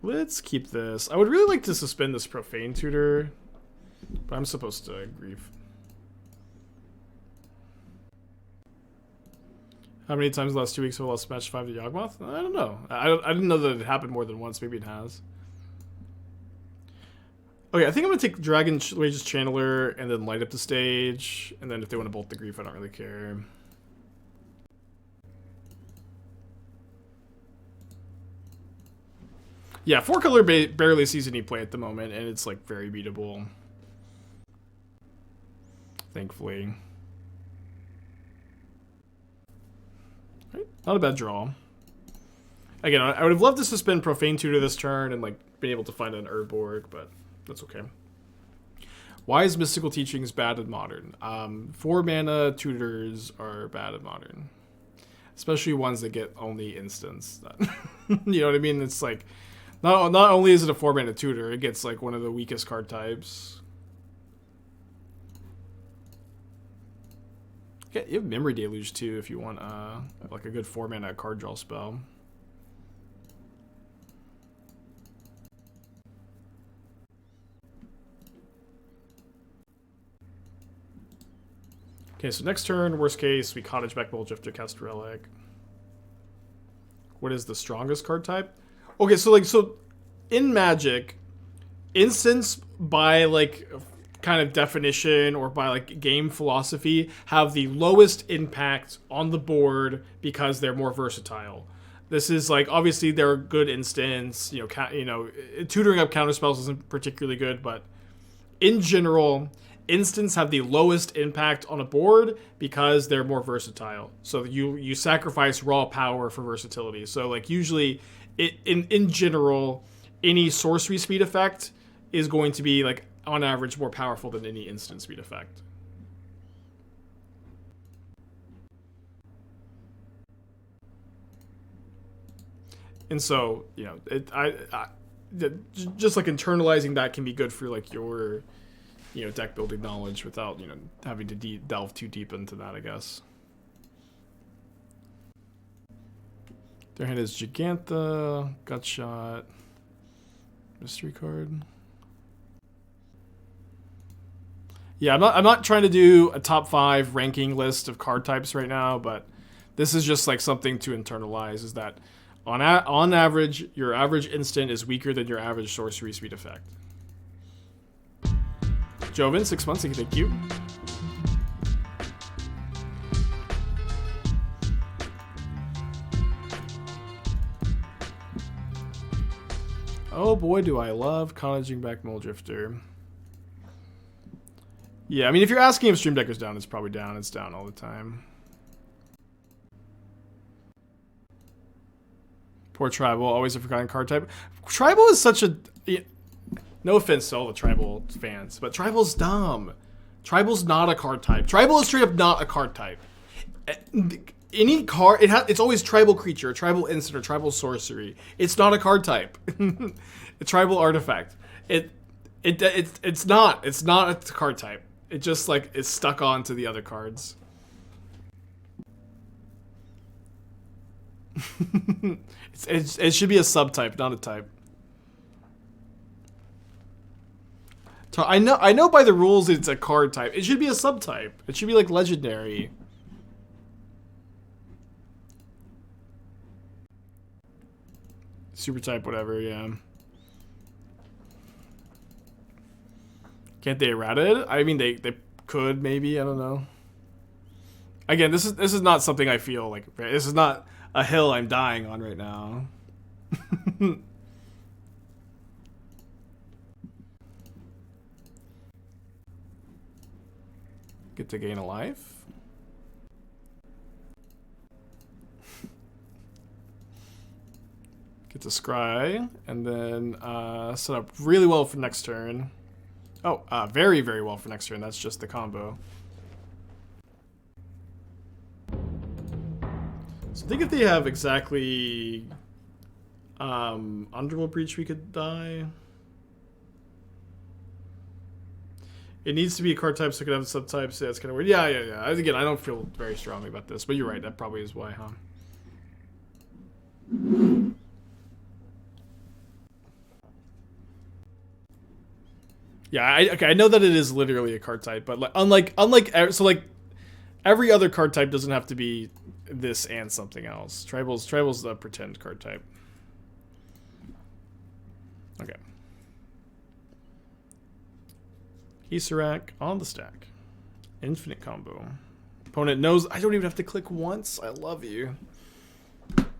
Let's keep this. I would really like to suspend this Profane Tutor, but I'm supposed to grief. How many times the last 2 weeks have I lost match 5 to Yawgmoth? I don't know. I didn't know that it happened more than once. Maybe it has. Okay, I think I'm going to take Dragon Wages Channeler and then light up the stage. And then if they want to bolt the grief, I don't really care. Yeah, 4-color barely sees any play at the moment, and it's like very beatable. Thankfully. Right, not a bad draw. Again, I would have loved to suspend Profane Tutor this turn and like been able to find an Urborg, but that's okay. Why is Mystical Teachings bad in Modern? 4 mana tutors are bad in Modern. Especially ones that get only instants. You know what I mean? It's like, not only is it a 4 mana tutor, it gets like one of the weakest card types. Yeah, you have Memory Deluge too if you want like a good 4 mana card draw spell. Okay, so next turn, worst case, we Cottage back Mulldrifter, cast Relic. What is the strongest card type? Okay, so in Magic, instants by like kind of definition or by like game philosophy have the lowest impact on the board because they're more versatile. This is like, obviously they're good instants, tutoring up counterspells isn't particularly good, but in general, instants have the lowest impact on a board because they're more versatile. So you sacrifice raw power for versatility. So like usually in general, any sorcery speed effect is going to be like on average more powerful than any instant speed effect. And so, just like internalizing that can be good for like your deck building knowledge without, having to delve too deep into that, I guess. Their hand is Gigantha, Gutshot, mystery card. Yeah, I'm not trying to do a top 5 ranking list of card types right now, but this is just like something to internalize, is that on average, your average instant is weaker than your average sorcery speed effect. Joven, 6 months, thank you. Oh boy, do I love cottaging back Mulldrifter. Yeah, I mean, if you're asking if Stream Deck is down, it's probably down. It's down all the time. Poor Tribal, always a forgotten card type. Tribal is such a... No offense to all the Tribal fans, but Tribal's dumb. Tribal's not a card type. Tribal is straight up not a card type. Any card, it's always Tribal Creature, Tribal Instant, or Tribal Sorcery. It's not a card type. A Tribal Artifact. It's not a card type. It just like is stuck on to the other cards. It should be a subtype, not a type. I know by the rules it's a card type. It should be a subtype. It should be like legendary. Super type, whatever, yeah. Can't they errata it? I mean, they could, maybe. I don't know. Again, this is not something I feel like. This is not a hill I'm dying on right now. Get to gain a life. Get to scry, and then set up really well for next turn. Oh, very, very well for next turn. That's just the combo. So I think if they have exactly Underworld Breach, we could die. It needs to be a card type so it could have subtypes. Yeah, it's kind of weird. Yeah. Again, I don't feel very strongly about this, but you're right. That probably is why, huh? Yeah, I know that it is literally a card type, but like, unlike every other card type doesn't have to be this and something else. Tribal's the pretend card type. Okay. Acererak on the stack. Infinite combo. Opponent knows I don't even have to click once. I love you.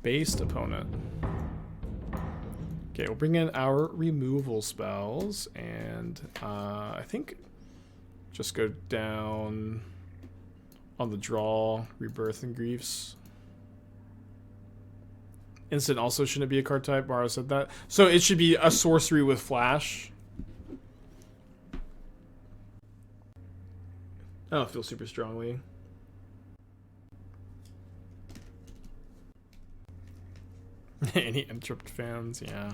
Based opponent. Okay, we'll bring in our removal spells, and I think just go down on the draw, Rebirth and Griefs. Instant also shouldn't be a card type. Mara said that. So it should be a sorcery with flash. I don't feel super strongly. Any Interrupt fans, yeah.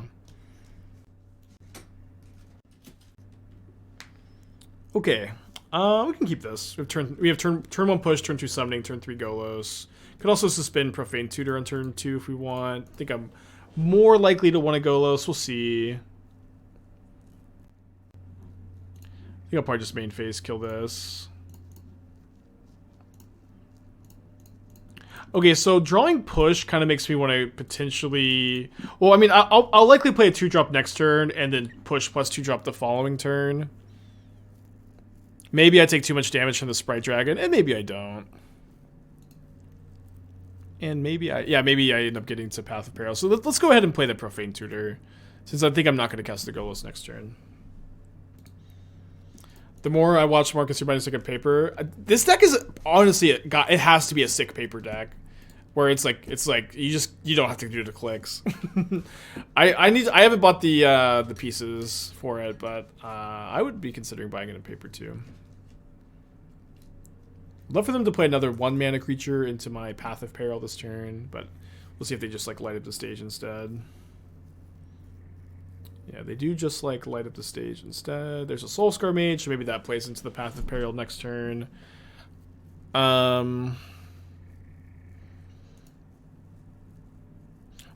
Okay, we can keep this. We have turn 1 push, turn 2 summoning, turn 3 Golos. Could also suspend Profane Tutor on turn 2 if we want. I think I'm more likely to want a Golos. We'll see. I think I'll probably just main phase kill this. Okay, so drawing push kind of makes me want to potentially... Well, I mean, I'll likely play a 2-drop next turn and then push plus 2-drop the following turn. Maybe I take too much damage from the Sprite Dragon, and maybe I don't. And maybe I end up getting to Path of Peril. So let's go ahead and play the Profane Tutor, since I think I'm not going to cast the Golos next turn. The more I watch Marcus, you're buying a second paper. This deck is honestly it has to be a sick paper deck, where it's like you don't have to do the clicks. I haven't bought the pieces for it, but I would be considering buying it in paper too. I'd love for them to play another 1-mana creature into my Path of Peril this turn, but we'll see if they just like light up the stage instead. Yeah, they do just like light up the stage instead. There's a Soulscar Mage, so maybe that plays into the Path of Peril next turn. So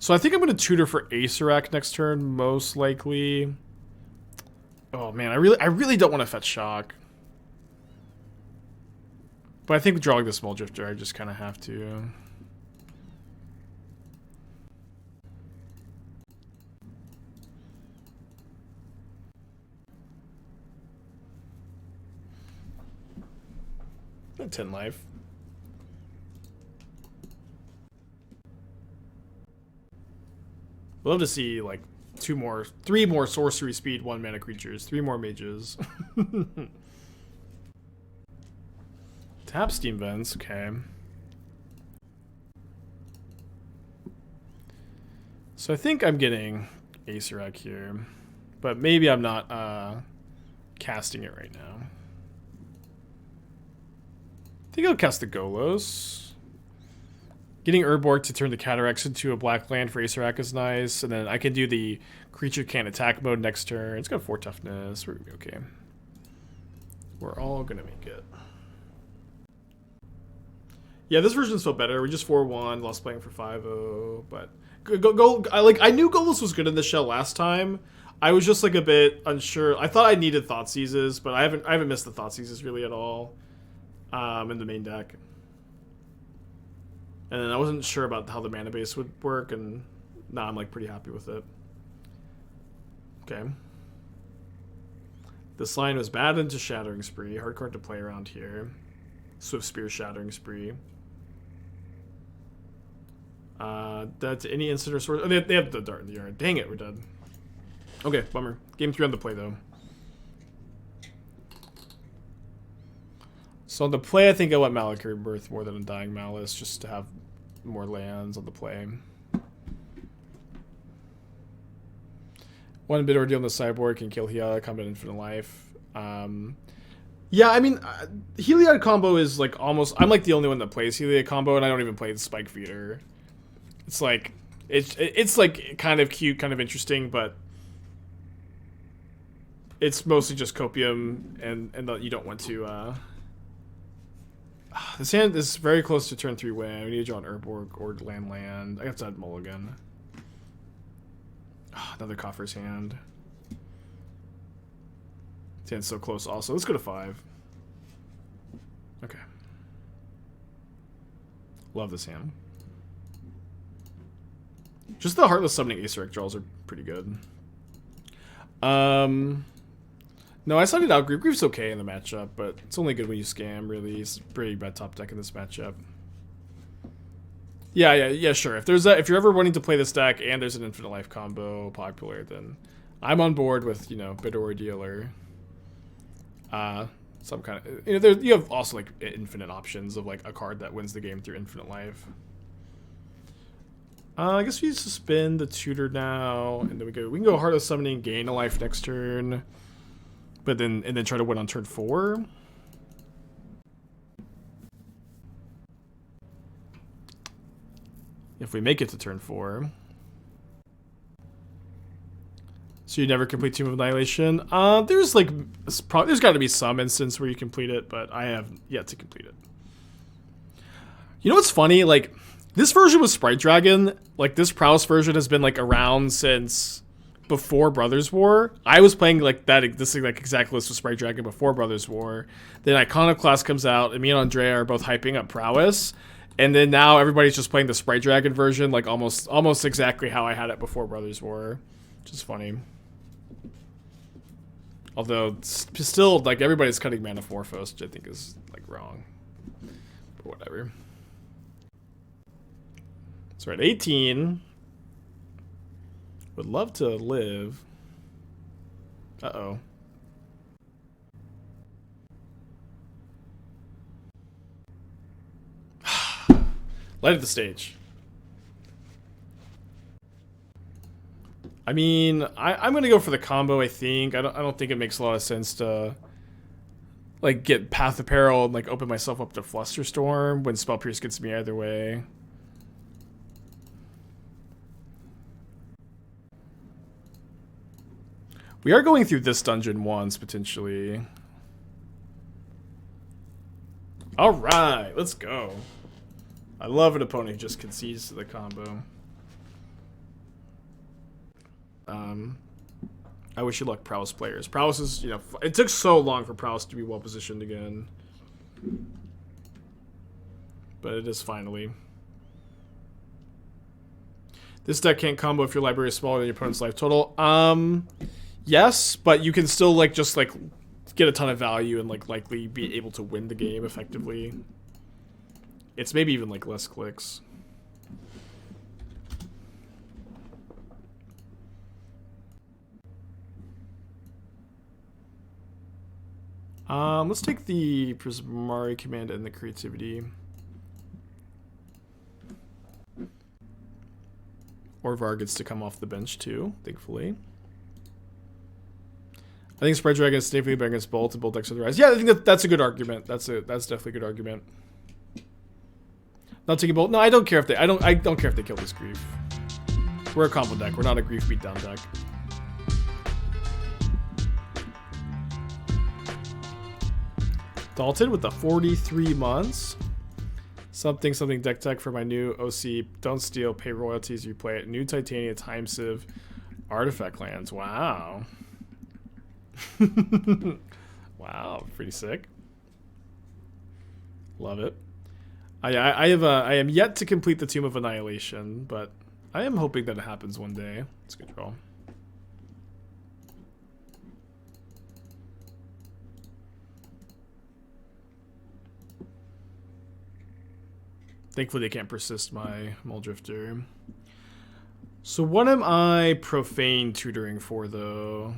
I think I'm going to tutor for Acererak next turn, most likely. Oh man, I really don't want to fetch Shock. But I think drawing this Mulldrifter, I just kind of have to. A 10 life. I'd love to see like 3 more sorcery speed 1-mana creatures, 3 more mages. Tap Steam Vents, okay. So I think I'm getting Acererak here, but maybe I'm not casting it right now. I think I'll cast the Golos. Getting Urborg to turn the Cataracts into a black land for Acererak is nice, and then I can do the creature can't attack mode next turn. It's got 4 toughness. We're gonna be okay. We're all gonna make it. Yeah, this version's felt better. We just 4-1, lost playing for 5-0, but I knew Golos was good in the shell last time. I was just like a bit unsure. I thought I needed Thoughtseizes, but I haven't missed the Thoughtseizes really at all in the main deck. And then I wasn't sure about how the mana base would work, and now I'm like pretty happy with it. Okay. This line was bad into Shattering Spree. Hard card to play around here. Swift Spear Shattering Spree. Dead to any instant or sword. Oh, they have the dart in the yard. Dang it, we're dead. Okay, bummer. Game 3 on the play though. So on the play, I think I want Malakir Rebirth more than Undying Malice, just to have more lands on the play. 1-bit ordeal on the sideboard can kill Heliod, combat infinite life. Yeah, I mean, Heliod combo is like almost... I'm like the only one that plays Heliod combo, and I don't even play the Spike Feeder. It's like... It's like kind of cute, kind of interesting, but... It's mostly just Copium, and you don't want to... This hand is very close to turn 3 win. We need to draw an Urborg or land. I have to add Mulligan. Another Coffers hand. 10's so close also. Let's go to 5. Okay. Love this hand. Just the Heartless Summoning Acererak draws are pretty good. No, I sided out Grief. Grief's okay in the matchup, but it's only good when you scam, really. It's pretty bad top deck in this matchup. Yeah, sure. If you're ever wanting to play this deck and there's an infinite life combo popular, then I'm on board with, you know, Bitter Ordeal or some kind of, you know, you have also like infinite options of like a card that wins the game through infinite life. I guess we suspend the tutor now, and then we can go Heartless Summoning, gain a life next turn, but then try to win on turn 4. If we make it to turn 4. So you never complete Tomb of Annihilation. There's got to be some instance where you complete it, but I have yet to complete it. You know what's funny? Like, this version with Sprite Dragon, like this Prowess version has been like around since before Brothers War. I was playing like this exact list with Sprite Dragon before Brothers War. Then Iconoclast comes out, and me and Andrea are both hyping up Prowess. And then now everybody's just playing the Sprite Dragon version, like almost exactly how I had it before Brothers War, which is funny. Although still, like, everybody's cutting Mana Morphos, which I think is like wrong. But whatever. So we're at 18. Would love to live. Uh-oh. Light at the stage. I mean, I'm gonna go for the combo. I think I don't think it makes a lot of sense to like get Path of Peril and like open myself up to Flusterstorm when Spell Pierce gets me either way. We are going through this dungeon once potentially. All right, let's go. I love an opponent who just concedes to the combo. I wish you luck, Prowess players. Prowess is, you know, it took so long for Prowess to be well positioned again. But it is finally. This deck can't combo if your library is smaller than your opponent's life total. Yes, but you can still like just like get a ton of value and like likely be able to win the game effectively. It's maybe even like less clicks. Let's take the Prismari command and the creativity. Orvar gets to come off the bench too, thankfully. I think Sprite Dragon is significantly better against Bolt and Bolt decks otherwise. Yeah, I think that's a good argument. That's definitely a good argument. Not taking Bolt. No, I don't care if they. I don't care if they kill this Grief. We're a combo deck. We're not a Grief beatdown deck. Dalton with the 43 months. Something deck tech for my new OC. Don't steal, pay royalties, replay it. New Titania, Time Civ, Artifact lands. Wow. Wow, pretty sick. Love it. I am yet to complete the Tomb of Annihilation, but I am hoping that it happens one day. It's a good draw. Thankfully, they can't persist my Mulldrifter. So what am I Profane Tutoring for, though?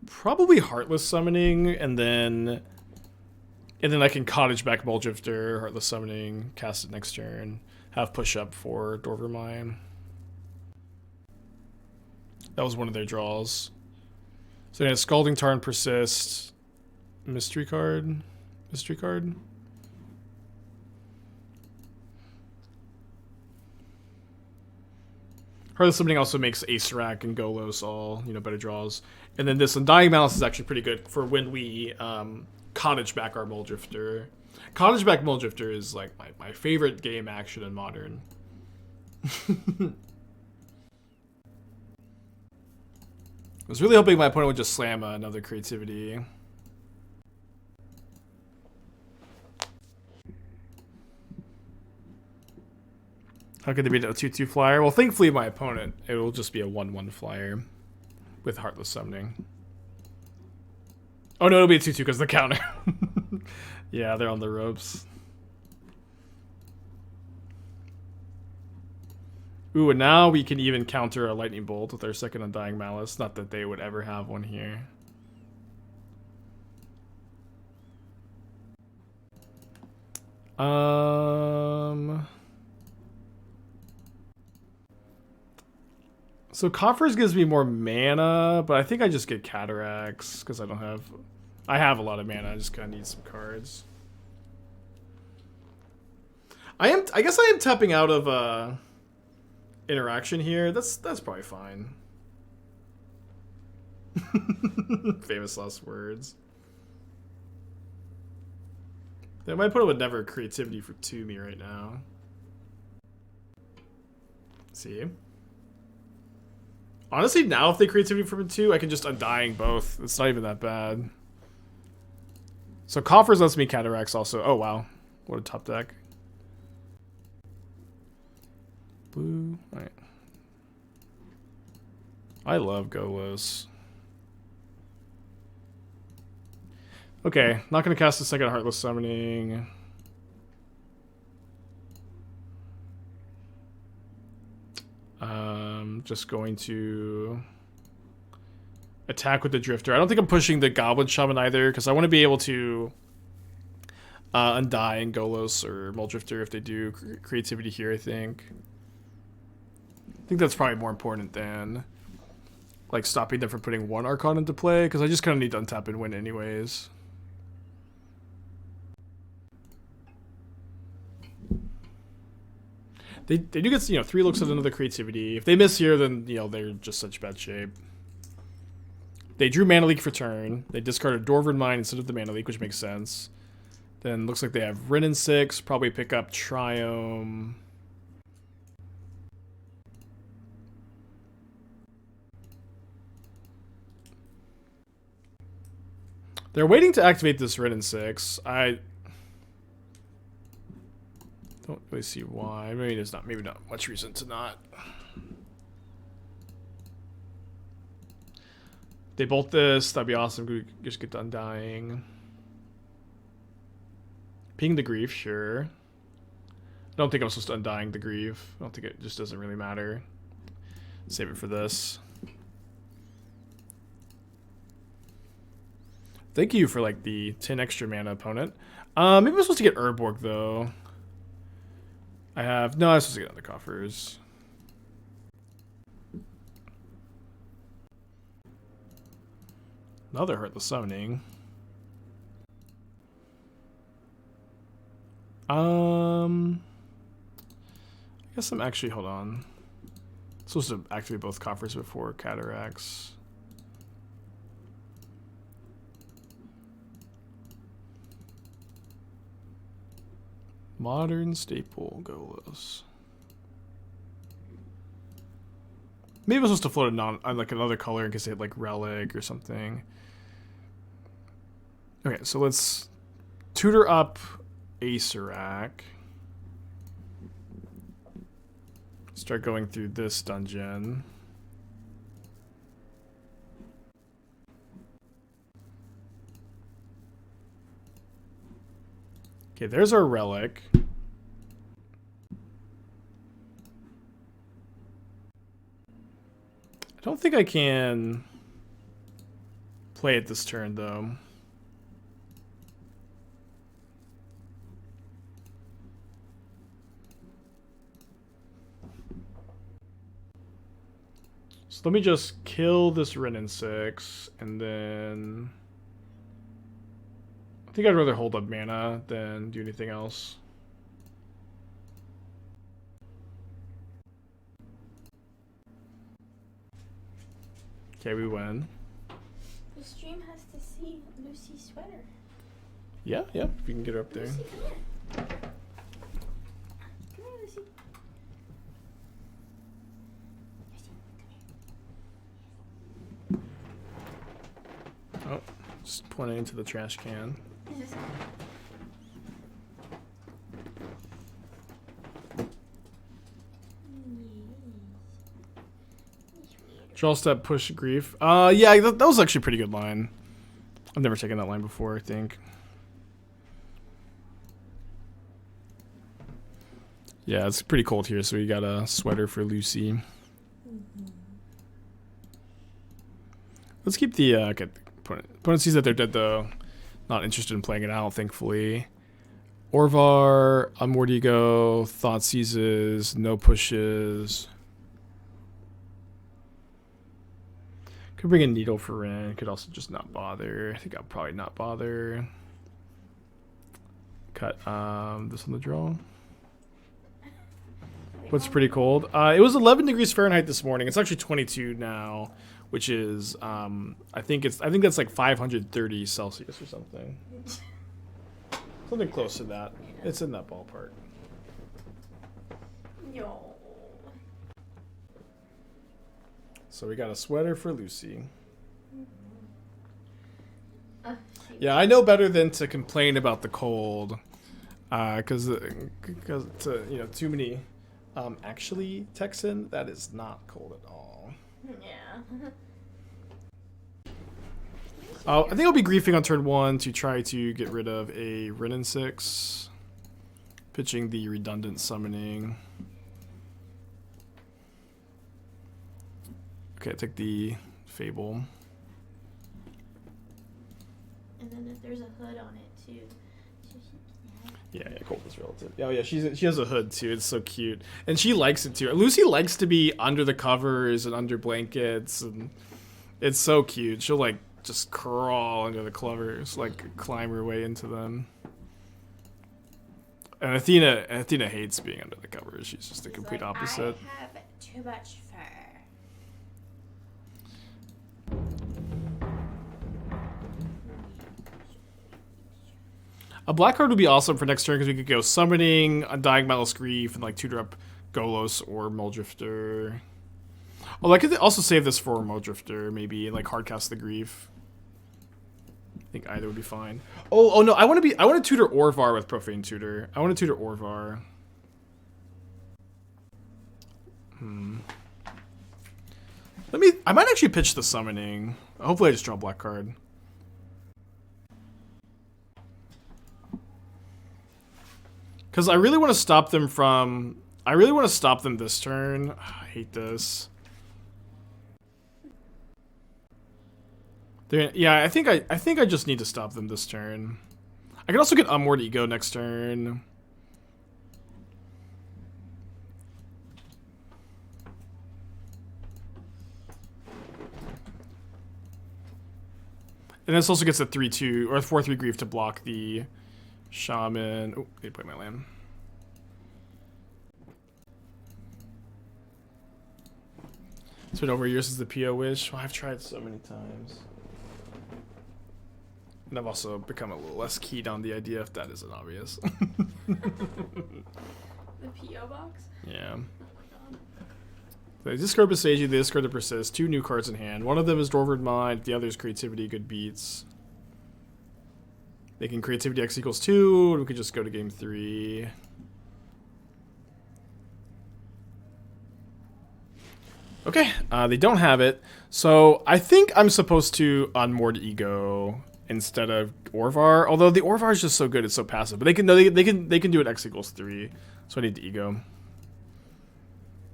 Probably Heartless Summoning, and then I can Cottage back Mulldrifter, Heartless Summoning, cast it next turn, have push up for Dorvermine. That was one of their draws. So yeah, Scalding Tarn, Persist, Mystery card. Heartless Summoning also makes Acererak and Golos all, you know, better draws. And then this Undying Malice is actually pretty good for when we Cottage back our Mulldrifter. Cottage back Mulldrifter is like my favorite game action in Modern. was really hoping my opponent would just slam another creativity. How could there be a 2/2 flyer? Well, thankfully my opponent, it will just be a 1/1 flyer with Heartless Summoning. Oh no, it'll be a 2/2 because of the counter. Yeah, they're on the ropes. Ooh, and now we can even counter a Lightning Bolt with our second Undying Malice. Not that they would ever have one here. So Coffers gives me more mana, but I think I just get Cataracts because I have a lot of mana. I just kind of need some cards. I guess I am tapping out of interaction here. That's probably fine. Famous last words. Yeah, my opponent would never creativity for 2 me right now. See? Honestly, now if they creativity for 2, I can just Undying both. It's not even that bad. So Coffers lets me Cataracts also. Oh wow. What a top deck. Blue. Alright. I love Golos. Okay, not gonna cast a second Heartless Summoning. Just going to attack with the Drifter. I don't think I'm pushing the Goblin Shaman either, because I want to be able to Undying Golos or Mulldrifter if they do creativity here, I think. I think that's probably more important than like stopping them from putting 1 Archon into play, because I just kind of need to untap and win anyways. They do get, 3 looks at another creativity. If they miss here, then, they're just such bad shape. They drew Mana Leak for turn. They discarded Dwarven Mine instead of the Mana Leak, which makes sense. Then looks like they have Rin and 6. Probably pick up Triome. They're waiting to activate this Rin and 6. I don't really see why. Maybe not much reason to not. They bolt this, that'd be awesome. We just get to Undying. Ping the Grief, sure. I don't think I'm supposed to Undying the Grief. I don't think it just doesn't really matter. Save it for this. Thank you for like the 10 extra mana, opponent. Maybe I'm supposed to get Urborg though. I was supposed to get other coffers. Another Heartless Summoning. I guess I'm actually, hold on. I'm supposed to activate both coffers before Cataracts. Modern Staple Golos. Maybe I was supposed to float like another color in case they had like Relic or something. Okay, so let's tutor up Acererak. Start going through this dungeon. Okay, there's our Relic. I don't think I can play it this turn, though. So let me just kill this Rin and 6, and then I think I'd rather hold up mana than do anything else. Okay, we win. The stream has to see Lucy's sweater. Yeah, if you can get her up there. Lucy, come here. Come here, Lucy. Lucy, come here. Oh, just putting it into the trash can. Draw step, push grief. Yeah, that was actually a pretty good line. I've never taken that line before, I think. Yeah, it's pretty cold here, so we got a sweater for Lucy. Let's keep the okay, opponent sees that they're dead though. Not interested in playing it out, thankfully. Orvar, Unmoored Ego, Thoughtseizes, no pushes. Could bring a Needle for Ren. Could also just not bother. I think I'll probably not bother. Cut this on the draw. What's pretty cold? It was 11 degrees Fahrenheit this morning. It's actually 22 now, which is I think that's like 530 Celsius or something. Something close to that. It's in that ballpark. Yo. So we got a sweater for Lucy. Yeah, I know better than to complain about the cold, because you know, too many actually Texan, that is not cold at all. Yeah. I think I'll be griefing on turn 1 to try to get rid of a Renin 6, pitching the redundant summoning. Okay, take the Fable. And then if there's a hood on it too. So Yeah, cold is relative. Oh yeah, she has a hood too. It's so cute, and she likes it too. Lucy likes to be under the covers and under blankets, and it's so cute. She'll like just crawl under the covers, like climb her way into them. And Athena hates being under the covers. She's just the complete opposite. I have too much fur. A black card would be awesome for next turn because we could go Summoning, Undying Malice Grief, and like tutor up Golos or Mulldrifter. Although I could also save this for Mulldrifter, maybe, and like hardcast the Grief. I think either would be fine. Oh no, I want to tutor Orvar with Profane Tutor. I want to tutor Orvar. I might actually pitch the Summoning. Hopefully I just draw a black card. Because I really want to stop them from... I really want to stop them this turn. I hate this. Yeah, I think I just need to stop them this turn. I can also get Unmoored Ego next turn. And this also gets a 3-2 or a 4-3 Grief to block the Shaman. Oh, need to play my land. It's been over a year since the PO Wish. Well, I've tried so many times. And I've also become a little less keyed on the idea, if that isn't obvious. The P.O. box? Yeah. Oh my god. They discard Besage, they discard the Persist. 2 new cards in hand. One of them is Dwarven Mind, the other is Creativity, good beats. They can Creativity X equals 2, and we could just go to game 3. Okay, they don't have it. So I think I'm supposed to Unmoored Ego instead of Orvar. Although the Orvar is just so good, it's so passive. But they can do it X equals 3. So I need the Ego.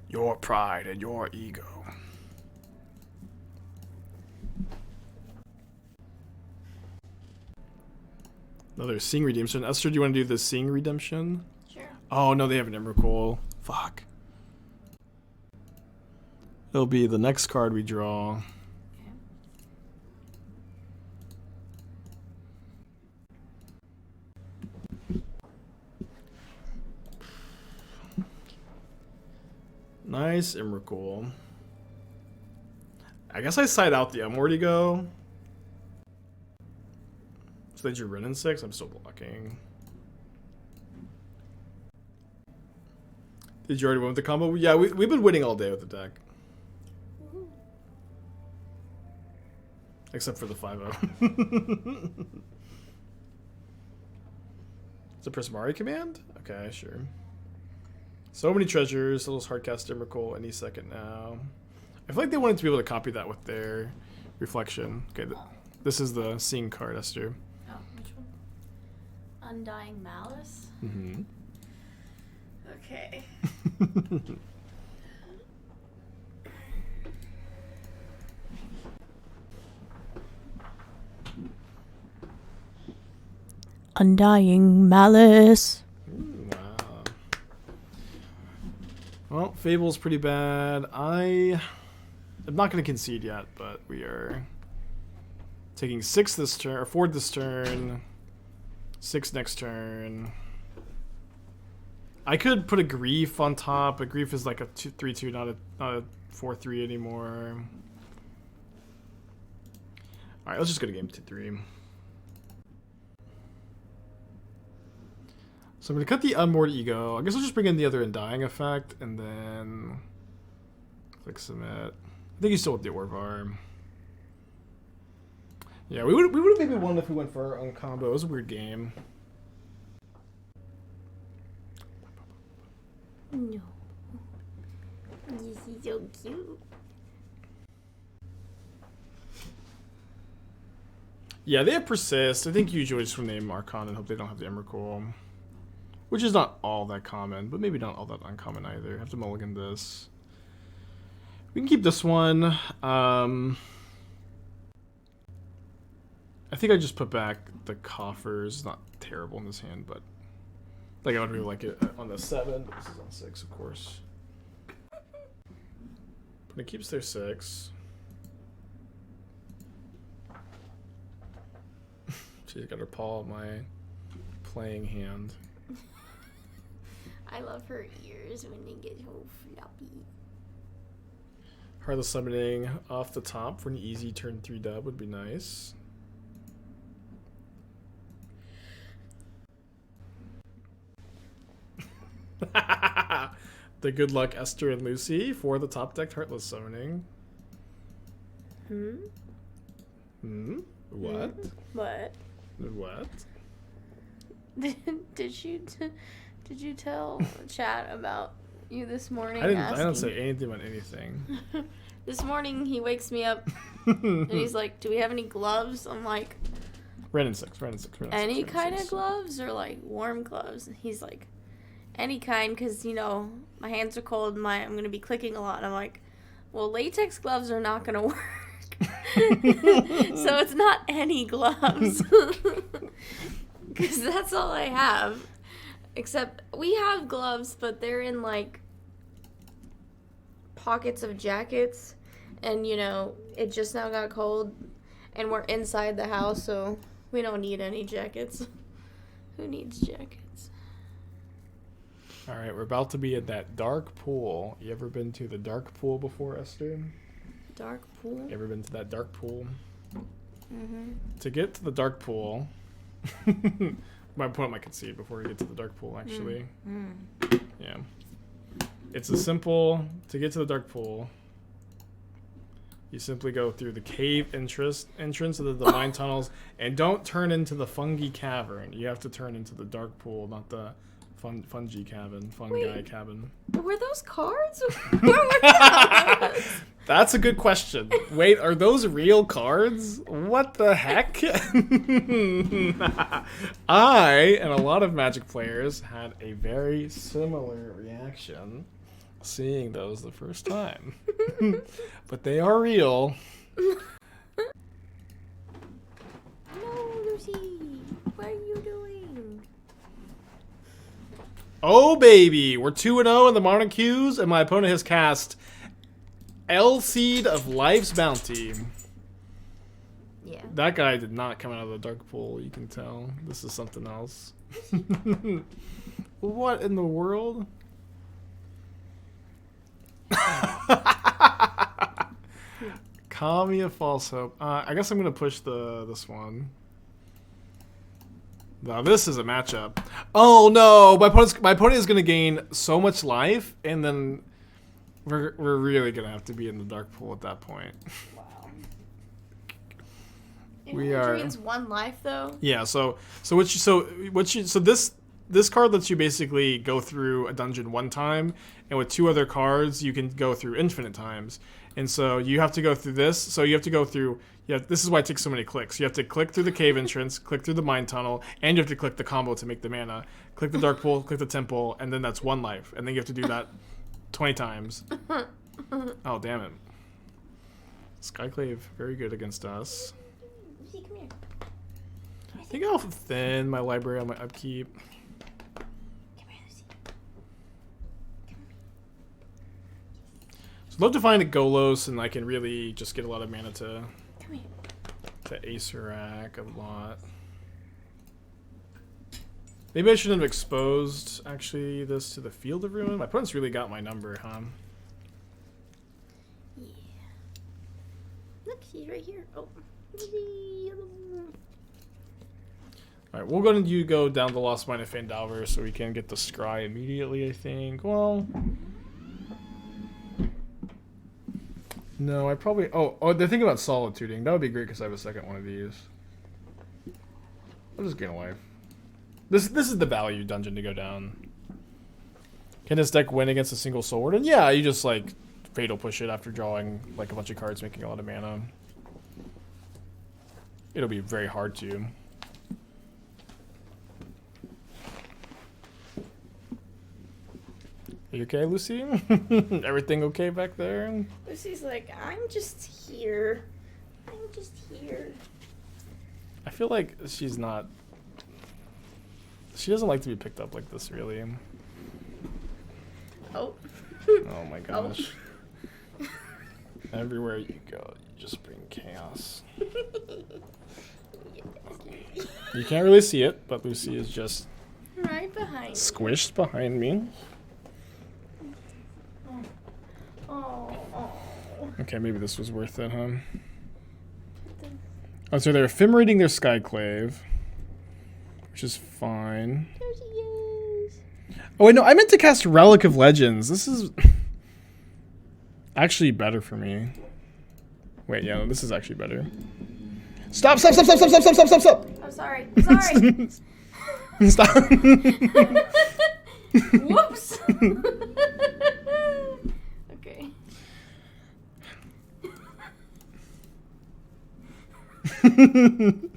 Your pride and your ego. Another Seeing Redemption. Esther, do you want to do the Seeing Redemption? Sure. Oh no, they have an Emrakul. Fuck. It'll be the next card we draw. Okay. Nice Emrakul. I guess I side out the Unmoored Ego. So they drew Renin 6. I'm still blocking. Did you already win with the combo? Yeah, we've been winning all day with the deck. Except for the 5-0. It's a Prismari command? Okay, sure. So many treasures. Little Hardcast Emrakul any second now. I feel like they wanted to be able to copy that with their reflection. Okay, this is the Seeing card, Esther. Oh, which one? Undying Malice? Mm-hmm. Okay. Undying Malice. Wow. Well, Fable's pretty bad. I'm not going to concede yet, but we are taking 6 this turn, or 4 this turn, 6 next turn. I could put a Grief on top, but Grief is like a 3-2, not a 4-3 anymore. Alright, let's just go to game 2-3. So I'm going to cut the Unmoored Ego. I guess I'll just bring in the other Undying effect, and then click Submit. I think he's still with the Orvar. Yeah, we would have maybe won if we went for our own combo. It was a weird game. No. This is so cute. Yeah, they have Persist. I think usually just rename Archon and hope they don't have the Emrakul. Which is not all that common, but maybe not all that uncommon either. I have to mulligan this. We can keep this one. I think I just put back the Coffers. Not terrible in this hand, but like I would really like it on the 7. But this is on 6, of course. But it keeps their 6. She's got her paw on my playing hand. I love her ears when they get so floppy. Heartless Summoning off the top for an easy turn 3 dub would be nice. The good luck Esther and Lucy for the top decked Heartless Summoning. Hmm? What? What? What? Did you tell chat about you this morning? I didn't say anything about anything. This morning he wakes me up and he's like, "Do we have any gloves?" I'm like, Ren and 6. "Any kind of gloves or like warm gloves?" And he's like, "Any kind, because you know my hands are cold. I'm gonna be clicking a lot." And I'm like, "Well, latex gloves are not gonna work." So it's not any gloves. Because that's all I have. Except we have gloves, but they're in like pockets of jackets. And you know, it just now got cold. And we're inside the house, so we don't need any jackets. Who needs jackets? Alright, we're about to be at that dark pool. You ever been to the dark pool before, Esther? Dark pool? You ever been to that dark pool? Mm-hmm. To get to the dark pool... My opponent might concede before we get to the dark pool, actually. Yeah. It's a simple... To get to the dark pool, you simply go through the cave entrance of the Divine Tunnels, and don't turn into the fungi cavern. You have to turn into the dark pool, not the fungi cabin, fungi cabin. Were those cards? Where were those? That's a good question. Wait, are those real cards? What the heck? I and a lot of Magic players had a very similar reaction seeing those the first time. But they are real. No, Lucy. What are you doing? Oh, baby. We're 2-0 in the Monarchies, and my opponent has cast Seed of Life's Bounty. Yeah. That guy did not come out of the dark pool, you can tell. This is something else. What in the world? Call me a false hope. I guess I'm going to push this one. Now this is a matchup. Oh no, my opponent is going to gain so much life, and then we're really going to have to be in the dark pool at that point. Wow. We are. Drains 1 life though. Yeah. So this card lets you basically go through a dungeon 1 time, and with 2 other cards, you can go through infinite times. And so you have to go through this. So you have to go through. Yeah, this is why it takes so many clicks. You have to click through the cave entrance, click through the mine tunnel, and you have to click the combo to make the mana. Click the dark pool, click the temple, and then that's 1 life. And then you have to do that 20 times. Oh, damn it. Skyclave, very good against us. Lucy, come here. I think I'll thin my library on my upkeep. Come here, Lucy. So I'd love to find a Golos, and I can really just get a lot of mana to Acererak a lot. Maybe I shouldn't have exposed, actually, this to the Field of Ruin. My opponent's really got my number, huh? Yeah. Look, she's right here. Oh. Alright, we'll go down the Lost Mine of Fandalver so we can get the Scry immediately, I think. Well... No, I probably... Oh, they're thinking about Solituding. That would be great because I have a second one of these. I'll just gain a life. This is the value dungeon to go down. Can this deck win against a single Soul Warden? Yeah, you just, like, Fatal Push it after drawing, like, a bunch of cards, making a lot of mana. It'll be very hard to. Are you okay, Lucy? Everything okay back there? Lucy's like, I'm just here. I'm just here. I feel like she's not... She doesn't like to be picked up like this, really. Oh. Oh my gosh. Oh. Everywhere you go, you just bring chaos. You can't really see it, but Lucy is just... Right behind squished behind me. Oh. Okay, maybe this was worth it, huh? Oh, so they're ephemerating their Skyclave, which is fine. There she is. Oh wait, no, I meant to cast Relic of Legends. This is actually better for me. Wait, yeah, no, this is actually better. Stop! I'm sorry. Sorry. Stop. Whoops. Okay. I'm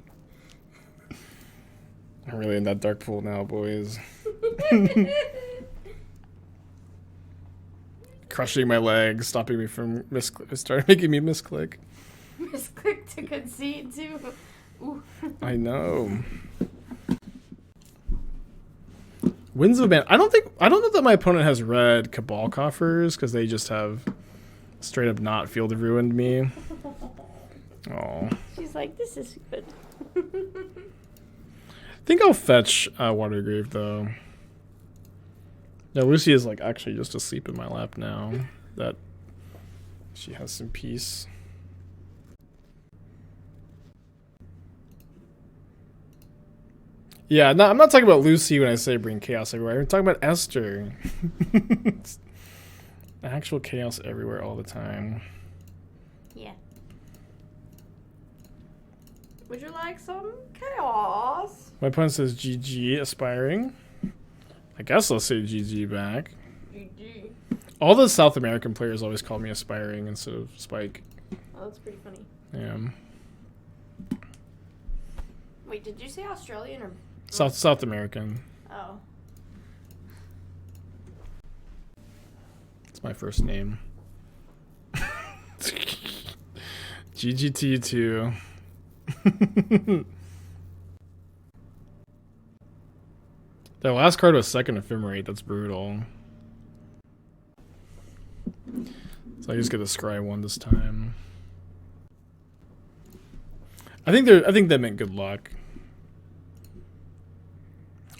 really in that dark pool now, boys. Crushing my legs, stopping me from started making me misclick. Misclick to concede too. Ooh. I know. Winds of Man. I don't know that my opponent has read Cabal Coffers because they just have straight up not Field of Ruined me. Oh. She's like, this is good. I think I'll fetch Watery Grave though. Yeah, Lucy is like actually just asleep in my lap now that she has some peace. Yeah, no, I'm not talking about Lucy when I say bring chaos everywhere. I'm talking about Esther. Actual chaos everywhere all the time. Yeah. Would you like some chaos? My opponent says GG, aspiring. I guess I'll say GG back. GG. All the South American players always call me aspiring instead of Spike. Oh, that's pretty funny. Yeah. Wait, did you say Australian or... South American. Oh. It's my first name. GG to you too. That last card was second ephemerate. That's brutal. So I just get the Scry one this time. I think that meant good luck.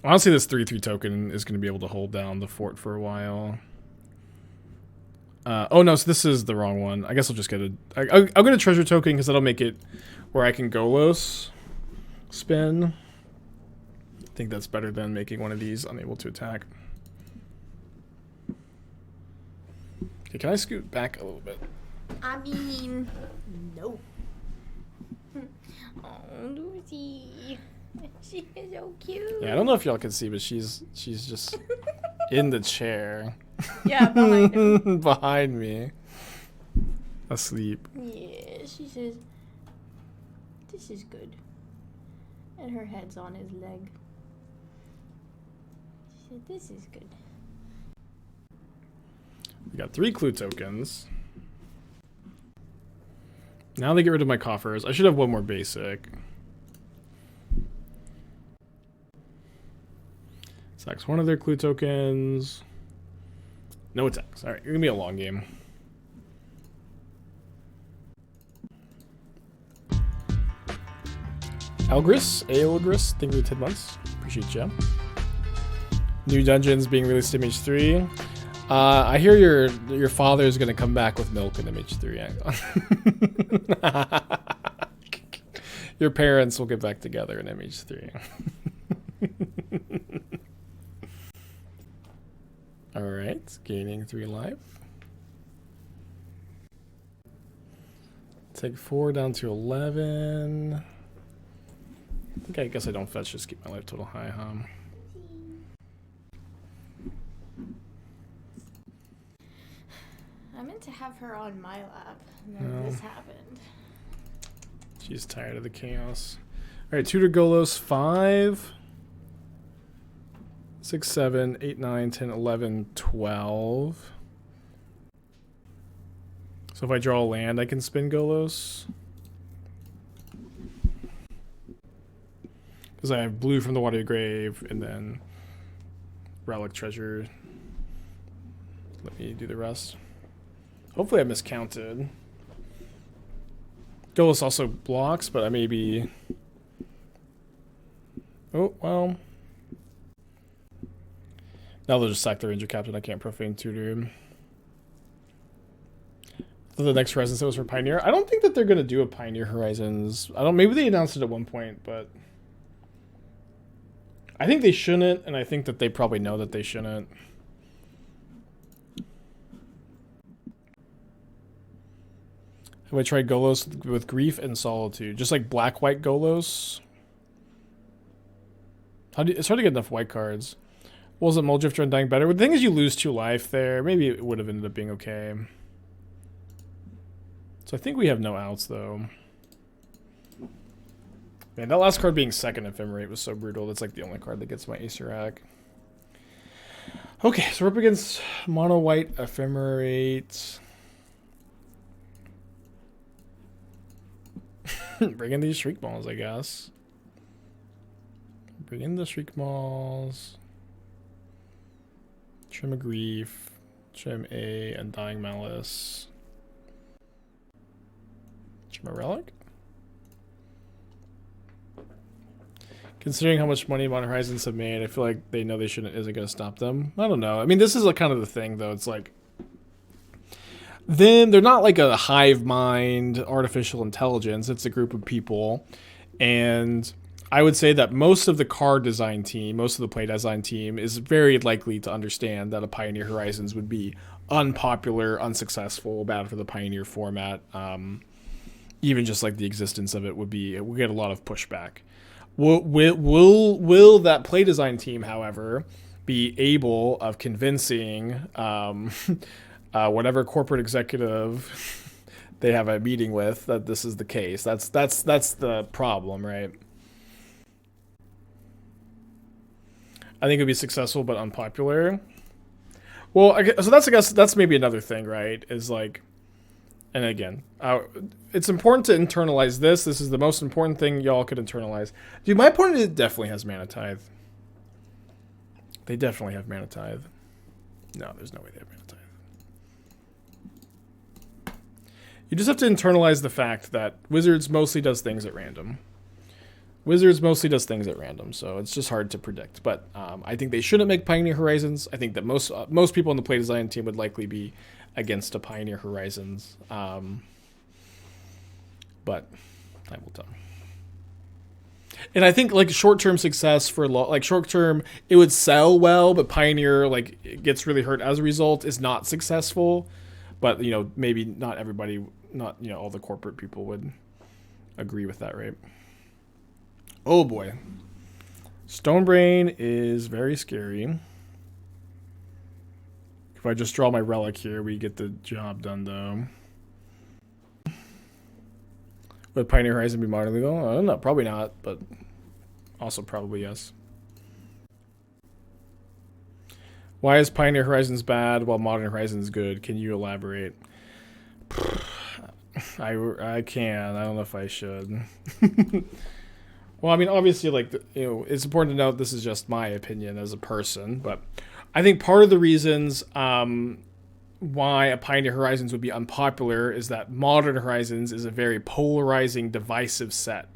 Honestly, this 3/3 token is going to be able to hold down the fort for a while. Oh no, so this is the wrong one. I guess I'll just get I'll get a treasure token because that'll make it where I can Golos spin. I think that's better than making one of these unable to attack. Okay, can I scoot back a little bit? I mean, no. Oh, Lucy. She is so cute. Yeah, I don't know if y'all can see, but she's just in the chair. Yeah, behind him. Behind me. Asleep. Yeah, she says, this is good. And her head's on his leg. She said, this is good. We got 3 clue tokens. Now they get rid of my coffers. I should have one more basic. Sacks one of their clue tokens. No attacks. Alright, you're gonna be a long game. Aelgris, thank you for 10 months. Appreciate you. New dungeons being released in MH3. I hear your father is gonna come back with milk in MH3. Your parents will get back together in MH3. Alright, gaining 3 life. Take 4 down to 11. I guess I don't fetch, just keep my life total high, huh? I meant to have her on my lap, and then this happened. She's tired of the chaos. Alright, Tutor Golos 5. 6, 7, 8, 9, 10, 11, 12. So if I draw a land, I can spin Golos. Because I have blue from the Watery Grave, and then Relic Treasure. Let me do the rest. Hopefully I miscounted. Golos also blocks, but I may be... Oh, well... Now they'll just sack the Ranger Captain. I can't Profane Tutor. So the next Horizons was for Pioneer. I don't think that they're going to do a Pioneer Horizons. Maybe they announced it at one point, but... I think they shouldn't, and I think that they probably know that they shouldn't. Have I tried Golos with Grief and Solitude? Just like black-white Golos? It's hard to get enough white cards. Wasn't Mulldrifter Undying better? The thing is you lose 2 life there. Maybe it would have ended up being okay. So I think we have no outs, though. Man, that last card being second Ephemerate was so brutal. That's like the only card that gets my Acererak. Okay, so we're up against mono white Ephemerate. Bring in these Shriekmaws, I guess. Bring in the Shriekmaws. Trim a Grief. Trim a Undying Malice. Trim a Relic? Considering how much money Modern Horizons have made, I feel like they know they isn't going to stop them. I don't know. I mean, this is like kind of the thing, though. It's like... Then they're not like a hive mind, artificial intelligence. It's a group of people. And I would say that most of the card design team, most of the play design team is very likely to understand that a Pioneer Horizons would be unpopular, unsuccessful, bad for the Pioneer format. Even just like the existence of it would get a lot of pushback. Will that play design team, however, be able of convincing whatever corporate executive they have a meeting with that this is the case? That's the problem, right? I think it would be successful but unpopular. Well, so I guess that's maybe another thing, right? Is like, and again, it's important to internalize this. This is the most important thing y'all could internalize. Dude, my opponent definitely has Mana Tithe. They definitely have Mana Tithe. No, there's no way they have Mana Tithe. You just have to internalize the fact that Wizards mostly does things at random. So it's just hard to predict. But I think they shouldn't make Pioneer Horizons. I think that most people on the play design team would likely be against a Pioneer Horizons. But time will tell. And I think like short-term success for short-term, it would sell well, but Pioneer it gets really hurt as a result is not successful. But maybe not everybody, not all the corporate people would agree with that, right? Oh boy. Stonebrain is very scary. If I just draw my Relic here, we get the job done, though. Would Pioneer Horizon be modern legal? I don't know. Probably not, but also probably yes. Why is Pioneer Horizons bad while Modern Horizons good? Can you elaborate? I can. I don't know if I should. Well, I mean, obviously, like, it's important to note this is just my opinion as a person, but I think part of the reasons why a Pioneer Horizons would be unpopular is that Modern Horizons is a very polarizing, divisive set,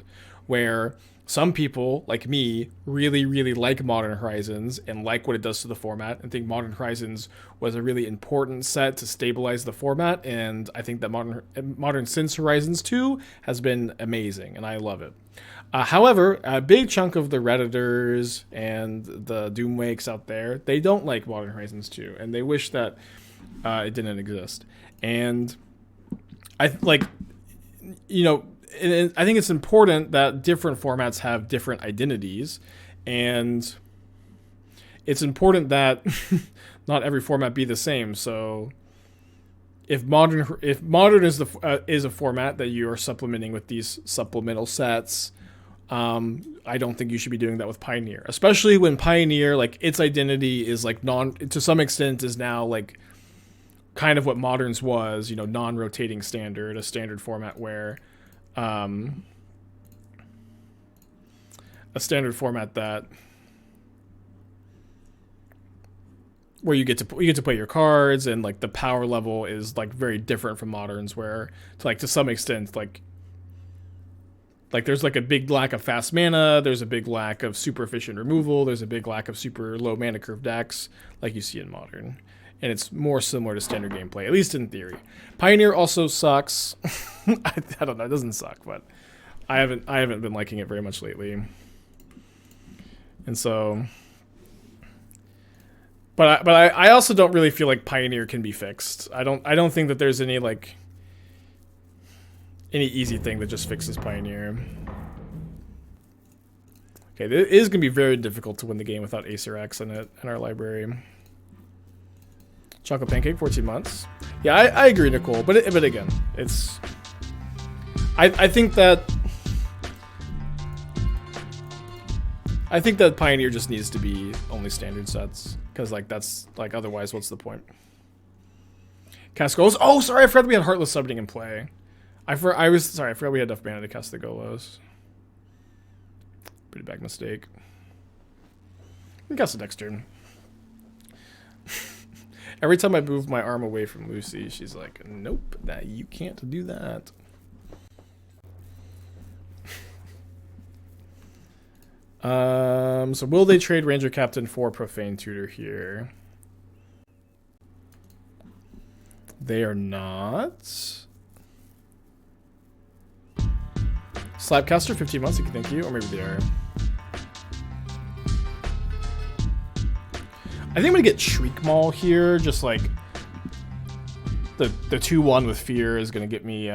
where some people, like me, really, really like Modern Horizons and like what it does to the format, and think Modern Horizons was a really important set to stabilize the format, and I think that Modern since Horizons 2 has been amazing, and I love it. However, a big chunk of the Redditors and the Doomwakes out there, they don't like Modern Horizons 2, and they wish that it didn't exist. And I think it's important that different formats have different identities, and it's important that not every format be the same. So if modern is a format that you are supplementing with these supplemental sets, I don't think you should be doing that with Pioneer, especially when Pioneer, like, its identity is like to some extent is now like kind of what Moderns was, non-rotating standard, a standard format where a standard format that where you get to play your cards, and like the power level is like very different from Moderns, where to some extent like there's like a big lack of fast mana, there's a big lack of super efficient removal, there's a big lack of super low mana curve decks like you see in Modern. And it's more similar to standard gameplay, at least in theory. Pioneer also sucks. I don't know, it doesn't suck, but I haven't been liking it very much lately. And so, but I also don't really feel like Pioneer can be fixed. I don't think that there's any easy thing that just fixes Pioneer. Okay, it is going to be very difficult to win the game without Acererak in our library. Chocolate Pancake, 14 months. Yeah, I agree, Nicole. But again, it's... I think that Pioneer just needs to be only standard sets. Because, that's... otherwise, what's the point? Cast Golos. Oh, sorry, I forgot we had Heartless Summoning in play. I forgot we had enough mana to cast the Golos. Pretty bad mistake. We can cast it next turn. Every time I move my arm away from Lucy, she's like, nope, you can't do that. So will they trade Ranger Captain for Profane Tutor here? They are not. Slapcaster, 15 months, thank you. Or maybe they are. I think I'm going to get Shriekmaw here, just like the 2-1 with Fear is going to get me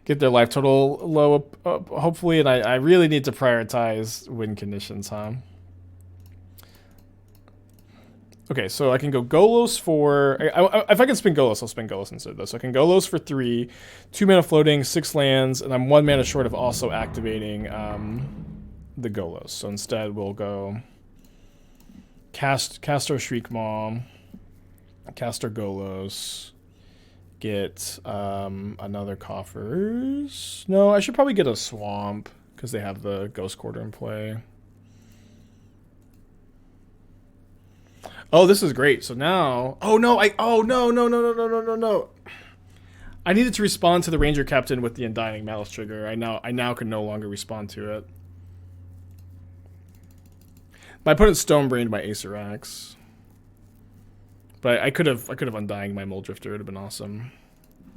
get their life total low up, hopefully, and I really need to prioritize win conditions, huh? Okay, so I can go Golos for... if I can spin Golos, I'll spin Golos instead, though. So I can Golos for 3, 2 mana floating, 6 lands, and I'm 1 mana short of also activating the Golos. So instead, we'll go cast our Shriekmaw, cast our Golos, get another Coffers. No, I should probably get a Swamp, because they have the Ghost Quarter in play. Oh, this is great. So now... Oh, no. No. I needed to respond to the Ranger Captain with the Undying Malice trigger. I now can no longer respond to it. My opponent's Stonebrained my Acererak. But I could have Undying my Mulldrifter. It would have been awesome.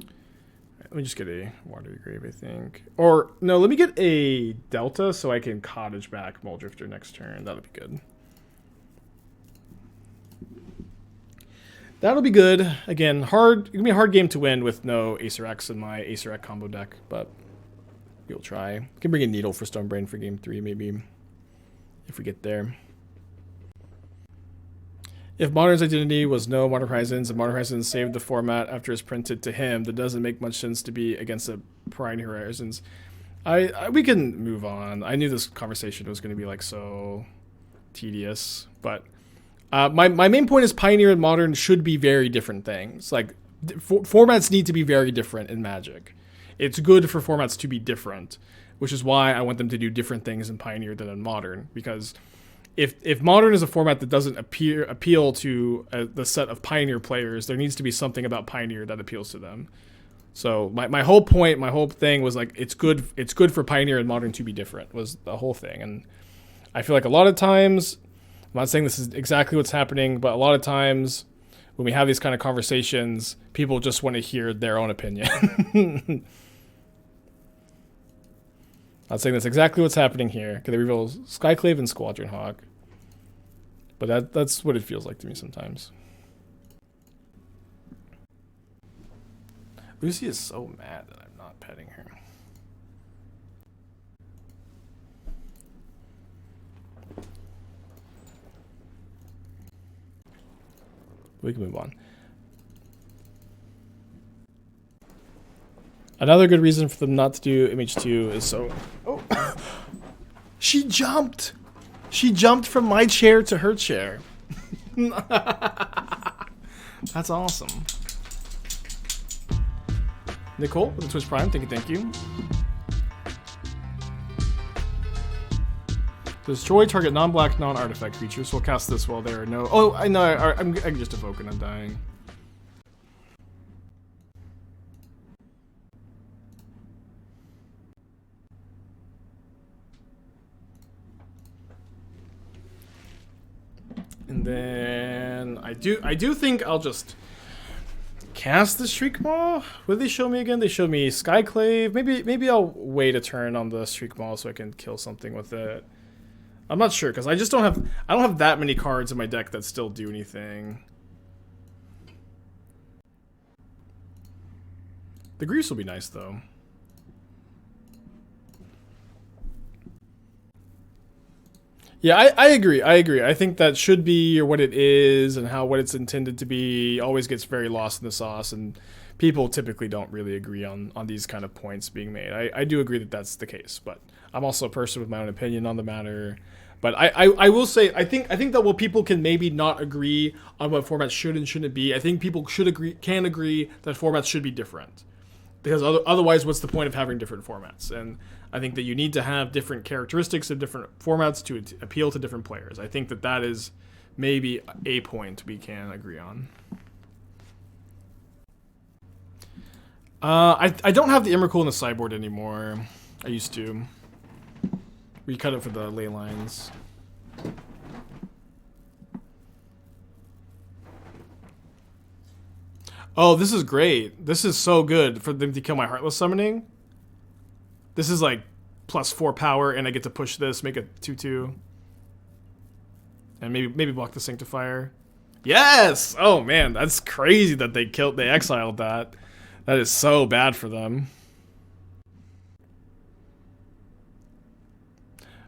Right, let me just get a Watery Grave, I think. Or, no, let me get a Delta so I can Cottage back Mulldrifter next turn. That would be good. That'll be good. Again, hard. It's gonna be a hard game to win with no Acererak in my Acererak combo deck, but we'll try. Can bring a Needle for Stonebrain for game 3, maybe, if we get there. If Modern's identity was no Modern Horizons, and Modern Horizons saved the format after it's printed to him, that doesn't make much sense to be against the Pioneer Horizons. We can move on. I knew this conversation was going to be like so tedious, but my main point is Pioneer and Modern should be very different things. Like formats need to be very different in Magic. It's good for formats to be different, which is why I want them to do different things in Pioneer than in Modern, because if Modern is a format that doesn't appeal to the set of Pioneer players, there needs to be something about Pioneer that appeals to them. So my whole point, my whole thing was like it's good for Pioneer and Modern to be different was the whole thing. And I feel like a lot of times, I'm not saying this is exactly what's happening, but a lot of times when we have these kind of conversations, people just want to hear their own opinion. Not saying that's exactly what's happening here, because they reveal Skyclave and Squadron Hawk. But that's what it feels like to me sometimes. Lucy is so mad that I'm not petting her. We can move on. Another good reason for them not to do MH2 is so... Oh. She jumped! She jumped from my chair to her chair. That's awesome. Nicole with the Twitch Prime, thank you. Destroy target non-black, non-artifact creatures. So we'll cast this while there are no... Oh, I know, I can just evoke an Undying. And then I do think I'll just cast the Shriekmaw. What did they show me again? They showed me Skyclave. Maybe I'll wait a turn on the Shriekmaw so I can kill something with it. I'm not sure because I don't have that many cards in my deck that still do anything. The Greaves will be nice though. Yeah, I agree. I think that should be what it is and what it's intended to be always gets very lost in the sauce, and people typically don't really agree on these kind of points being made. I do agree that that's the case, but I'm also a person with my own opinion on the matter. But I will say I think that while people can maybe not agree on what formats should and shouldn't be, I think people can agree that formats should be different. Because otherwise, what's the point of having different formats? And I think that you need to have different characteristics of different formats to appeal to different players. I think that is maybe a point we can agree on. I don't have the Emrakul in the sideboard anymore. I used to. Recut it for the Leylines. Oh, this is great. This is so good for them to kill my Heartless Summoning. This is like +4 power, and I get to push this, make it 2/2. And maybe block the Sanctifier. Yes! Oh man, that's crazy that they exiled that. That is so bad for them.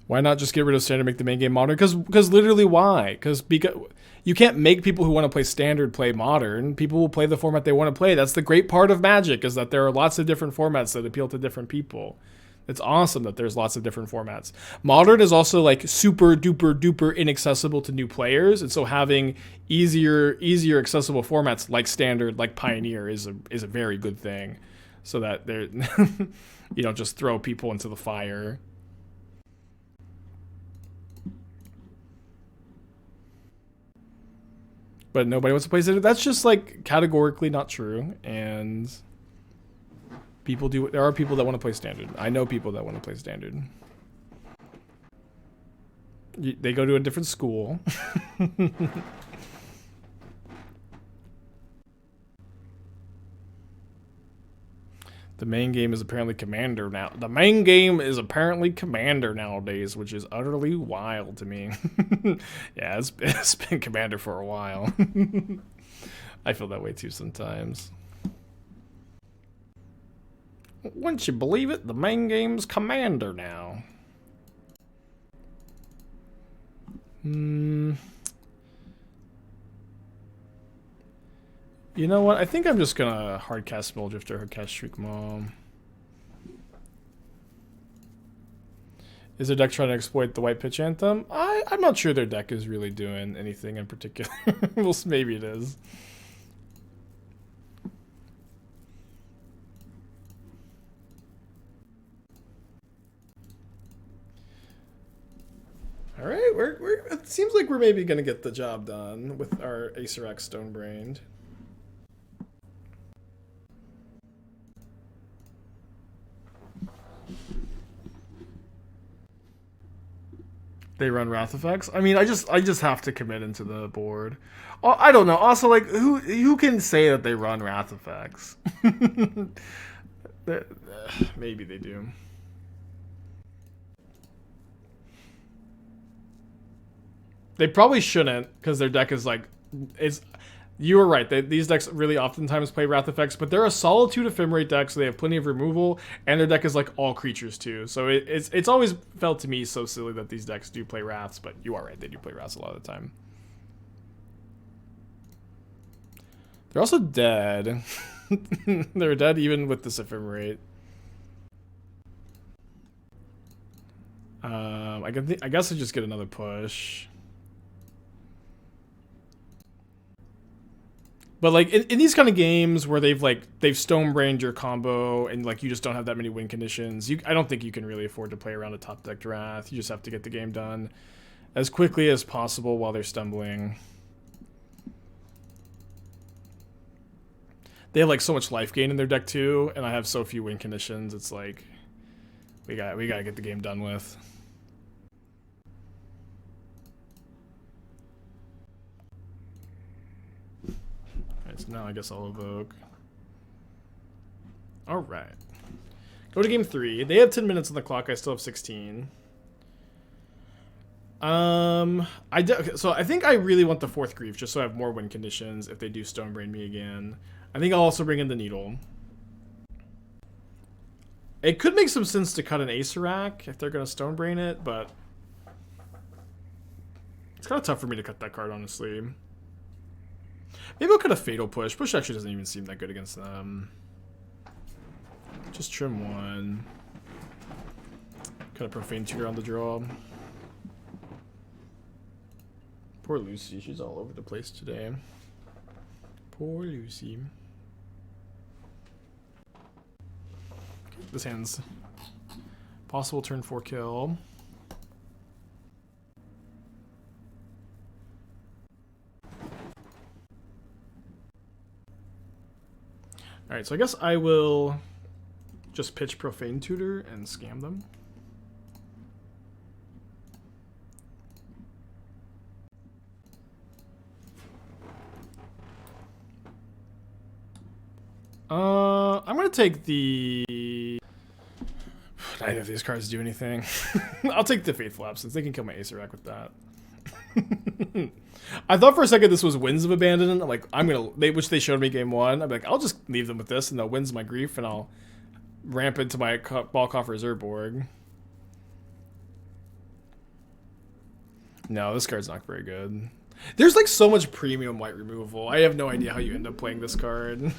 Why not just get rid of Standard and make the main game Modern? Because literally why? Because you can't make people who want to play Standard play Modern. People will play the format they want to play. That's the great part of Magic, is that there are lots of different formats that appeal to different people. It's awesome that there's lots of different formats. Modern is also like super duper inaccessible to new players, and so having easier accessible formats like Standard, like Pioneer is a very good thing, so that you don't just throw people into the fire. But nobody wants to play Standard. That's just like categorically not true, and there are people that want to play Standard. I know people that want to play Standard. They go to a different school. The main game is apparently Commander now. The main game is apparently Commander nowadays, which is utterly wild to me. Yeah, it's been Commander for a while. I feel that way too sometimes. Wouldn't you believe it? The main game's Commander now. You know what? I think I'm just gonna hardcast Mulldrifter, hardcast Shriekmaw. Is their deck trying to exploit the white pitch anthem? I'm not sure their deck is really doing anything in particular. Well, maybe it is. All right, it seems like we're maybe gonna get the job done with our Acererak Stonebrained. They run Wrath effects. I mean, I just have to commit into the board. Oh, I don't know. Also, like, who can say that they run Wrath effects? Maybe they do. They probably shouldn't, because their deck is like, you were right. These decks really oftentimes play Wrath effects, but they're a Solitude Ephemerate deck, so they have plenty of removal, and their deck is like all creatures too. So it's always felt to me so silly that these decks do play Wraths, but you are right. They do play Wraths a lot of the time. They're also dead. They're dead even with this Ephemerate. I guess I just get another push. But like in these kind of games where they've Stonebrained your combo and like you just don't have that many win conditions, I don't think you can really afford to play around a top decked Wrath. You just have to get the game done as quickly as possible while they're stumbling. They have like so much life gain in their deck too, and I have so few win conditions. It's like we gotta get the game done with. So now I guess I'll evoke. Alright. Go to game 3. They have 10 minutes on the clock. I still have 16. So I think I really want the 4th Grief, just so I have more win conditions if they do Stonebrain me again. I think I'll also bring in the Needle. It could make some sense to cut an Acererak if they're going to Stonebrain it, but it's kind of tough for me to cut that card, honestly. Maybe I'll cut a Fatal Push. Push actually doesn't even seem that good against them. Just trim 1. Cut a Profane Tutor on the draw. Poor Lucy. She's all over the place today. Poor Lucy. This hand's possible turn 4 kill. Alright, so I guess I will just pitch Profane Tutor and scam them. I'm gonna take the... Neither of these cards do anything. I'll take the Faithful Absence. They can kill my Acererak with that. I thought for a second this was Winds of Abandon. I'm like, which they showed me game 1. I'm like, I'll just leave them with this and they'll Winds my Grief and I'll ramp into my Cabal Coffers Urborg. No, this card's not very good. There's like so much premium white removal. I have no idea how you end up playing this card.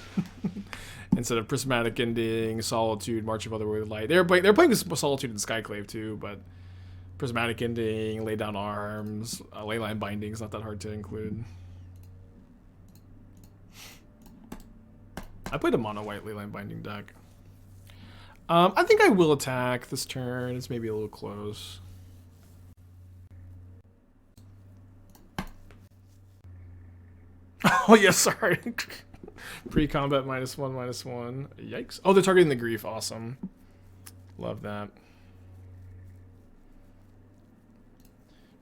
Instead of Prismatic Ending, Solitude, March of Otherworldly Light. They're playing Solitude and Skyclave too, but Prismatic Ending, Lay Down Arms, Leyline Binding is not that hard to include. I played a mono-white Leyline Binding deck. I think I will attack this turn. It's maybe a little close. Oh, yeah, sorry. Pre-combat -1/-1. Yikes. Oh, they're targeting the Grief. Awesome. Love that.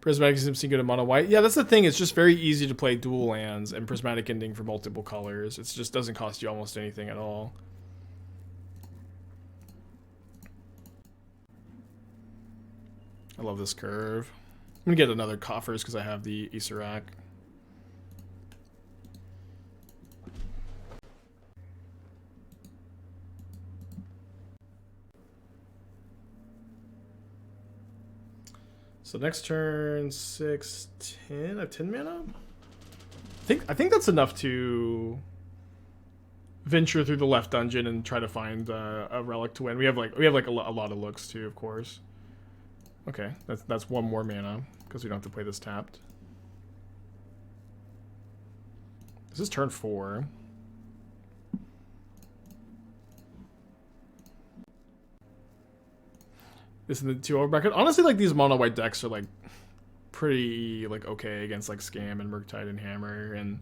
Prismatic seems to go to mono white. Yeah, that's the thing. It's just very easy to play dual lands and Prismatic Ending for multiple colors. It just doesn't cost you almost anything at all. I love this curve. I'm going to get another Coffers because I have the Acererak. So next turn, 6, 10. I have 10 mana. I think that's enough to venture through the left dungeon and try to find a relic to win. We have like a lot of looks too, of course. Okay, that's one more mana because we don't have to play this tapped. This is turn 4. This is the 2-over bracket. Honestly, like these mono white decks are like pretty like okay against like Scam and Murktide and Hammer, and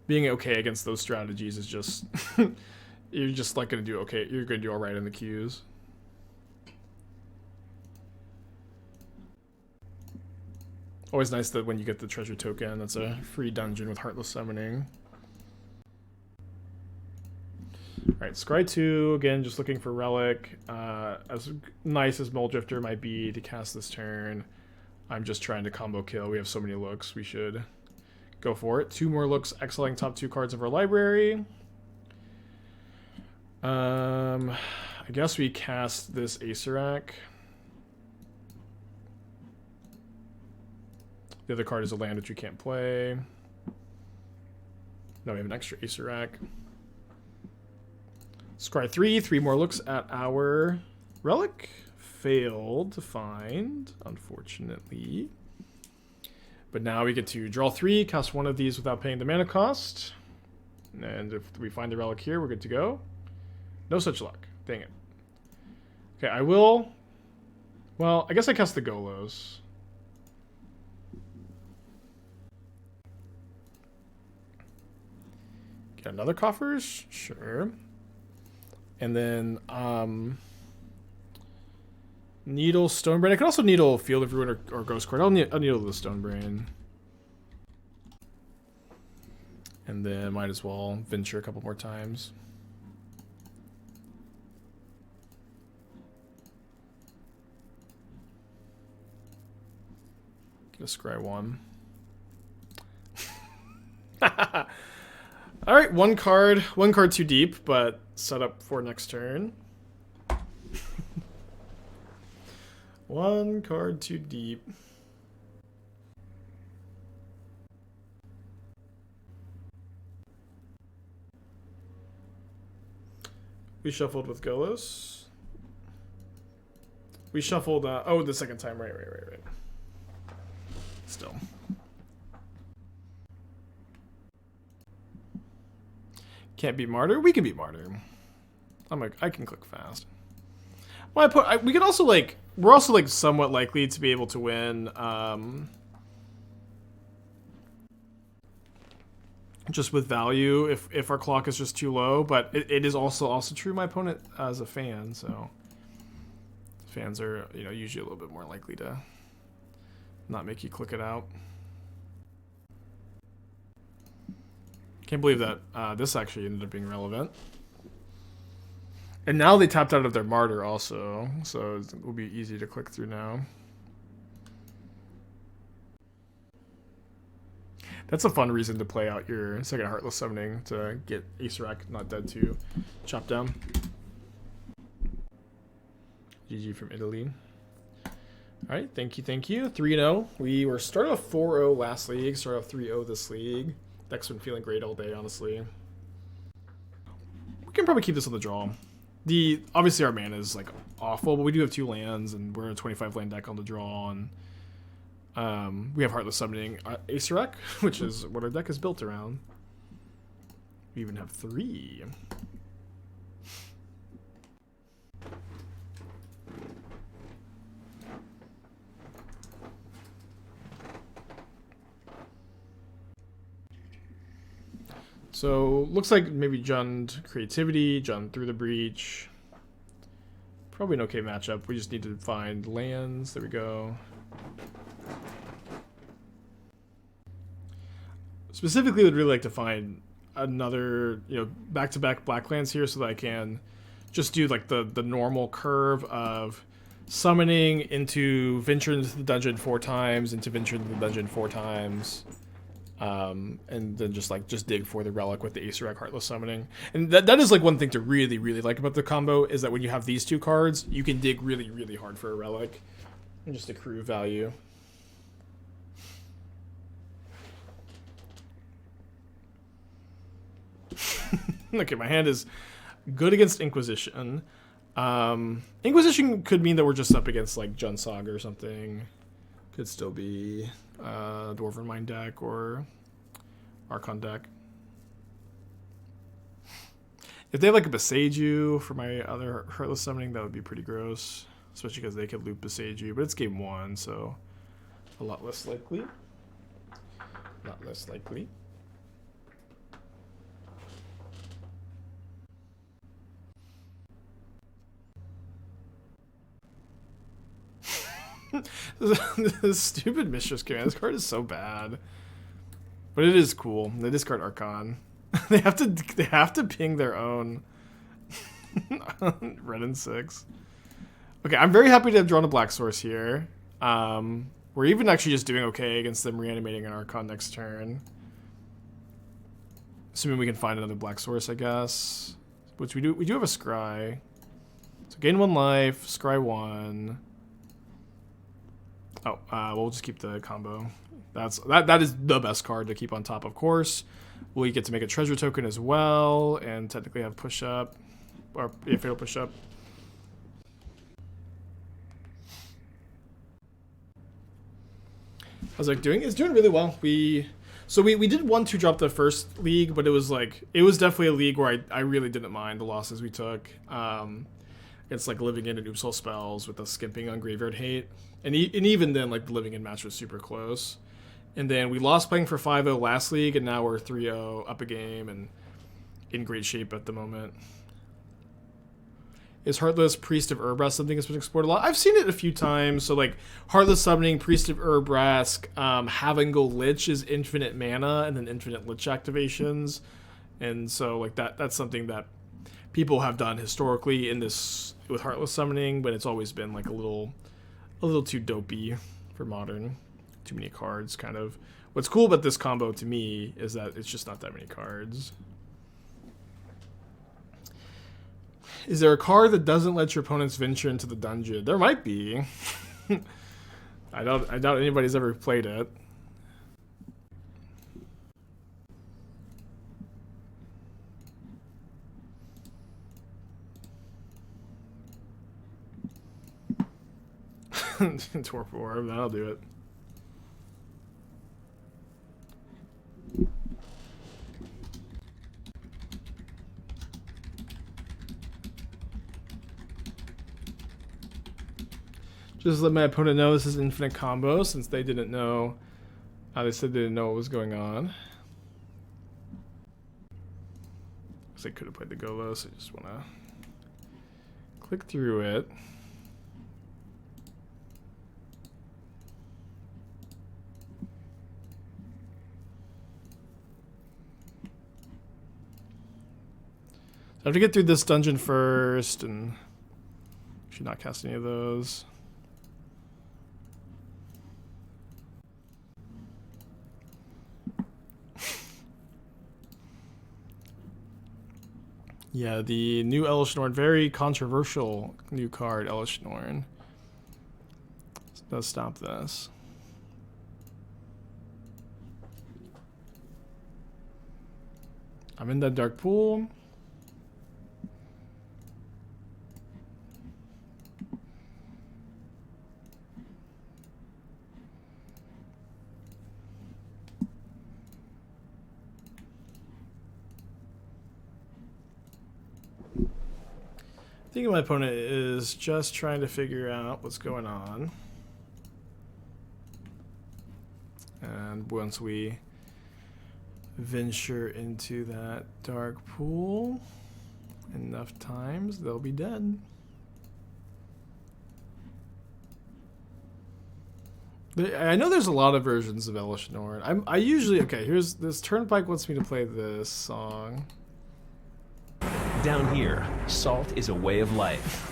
being okay against those strategies is just you're just like gonna do okay. You're gonna do all right in the queues. Always nice that when you get the treasure token, that's a free dungeon with Heartless Summoning. Alright, Scry 2, again, just looking for Relic. As nice as Mulldrifter might be to cast this turn, I'm just trying to combo kill. We have so many looks, we should go for it. 2 more looks, exiling top 2 cards of our library. I guess we cast this Acererak. The other card is a land which we can't play. No, we have an extra Acererak. Scry 3 more looks at our relic. Failed to find, unfortunately. But now we get to draw 3, cast 1 of these without paying the mana cost. And if we find the relic here, we're good to go. No such luck. Dang it. Okay, I will... Well, I guess I cast the Golos. Get another Coffers? Sure. And then, Needle, Stonebrain. I can also Needle Field of Ruin or Ghost Court. I'll Needle the Stonebrain. And then might as well venture a couple more times. Get a Scry 1. Alright, one card too deep, but set up for next turn. One card too deep. We shuffled with Golos. We shuffled, oh, the second time, right. Still. Can't beat Martyr? We can beat Martyr. I can click fast. Well, we can also like, we're also like somewhat likely to be able to win, just with value if our clock is just too low, but it is also true my opponent is a fan, so fans are, you know, usually a little bit more likely to not make you click it out. Can't believe that this actually ended up being relevant. And now they tapped out of their Martyr also, so it will be easy to click through now. That's a fun reason to play out your second Heartless Summoning, to get Acererak not dead to chop down. GG from Italy. Alright, thank you. 3-0. We were started off 4-0 last league, started off 3-0 this league. Deck's been feeling great all day, honestly. We can probably keep this on the draw. Obviously our mana is like awful, but we do have 2 lands, and we're a 25 land deck on the draw, and we have Heartless Summoning Acererak, which is what our deck is built around. We even have 3. So, looks like maybe Jund Creativity, Jund Through the Breach. Probably an okay matchup. We just need to find lands. There we go. Specifically, would really like to find another, you know, back-to-back black lands here so that I can just do like the normal curve of summoning into venture into the dungeon 4 times, into venture into the dungeon 4 times. And then just dig for the relic with the Acererak Heartless Summoning. And that is like one thing to really like about the combo, is that when you have these 2 cards, you can dig really hard for a relic and just accrue value. Okay, my hand is good against Inquisition. Inquisition could mean that we're just up against like Jund Saga or something. Could still be Dwarven Mind deck or Archon deck. If they have like a Beseiju for my other Heartless Summoning, that would be pretty gross. Especially because they could loop Beseiju, but it's game 1, so a lot less likely. A lot less likely. This stupid Mistress command. This card is so bad, but it is cool. They discard Archon. They have to ping their own. Red and 6. Okay, I'm very happy to have drawn a black source here. We're even actually just doing okay against them reanimating an Archon next turn. Assuming we can find another black source, I guess. Which we do. We do have a Scry. So gain 1 life, Scry 1. Oh, we'll just keep the combo. That is the best card to keep on top, of course. We get to make a treasure token as well, and technically have push up, or yeah, fatal push up. How's it doing? It's doing really well. We did 1-2 drop the first league, but it was definitely a league where I really didn't mind the losses we took. It's like living in and Oopsal spells with the skimping on graveyard hate, and even then like the living in match was super close. And then we lost playing for 5-0 last league, and now we're 3-0 up a game and in great shape at the moment. Is Heartless Priest of Urbrask something that's been explored a lot? I've seen it a few times. So like Heartless Summoning, Priest of Urbrask, having go Lich is infinite mana and then infinite Lich activations. And so like that's something that people have done historically in this with Heartless Summoning, but it's always been like a little too dopey for modern. Too many cards, kind of. What's cool about this combo to me is that it's just not that many cards. Is there a card that doesn't let your opponents venture into the dungeon? There might be. I doubt anybody's ever played it. Torp Orb, that'll do it. Just let my opponent know this is infinite combo, since they didn't know. They said they didn't know what was going on. Because they could have played the Golos. I just want to click through it. So I have to get through this dungeon first, and should not cast any of those. Yeah, the new Elesh Norn, very controversial new card, Elesh Norn. Does stop this. I'm in that dark pool. I think my opponent is just trying to figure out what's going on. And once we venture into that dark pool enough times, they'll be dead. I know there's a lot of versions of Elesh Norn. I usually, okay, here's this. Turnpike wants me to play this song. Down here, salt is a way of life.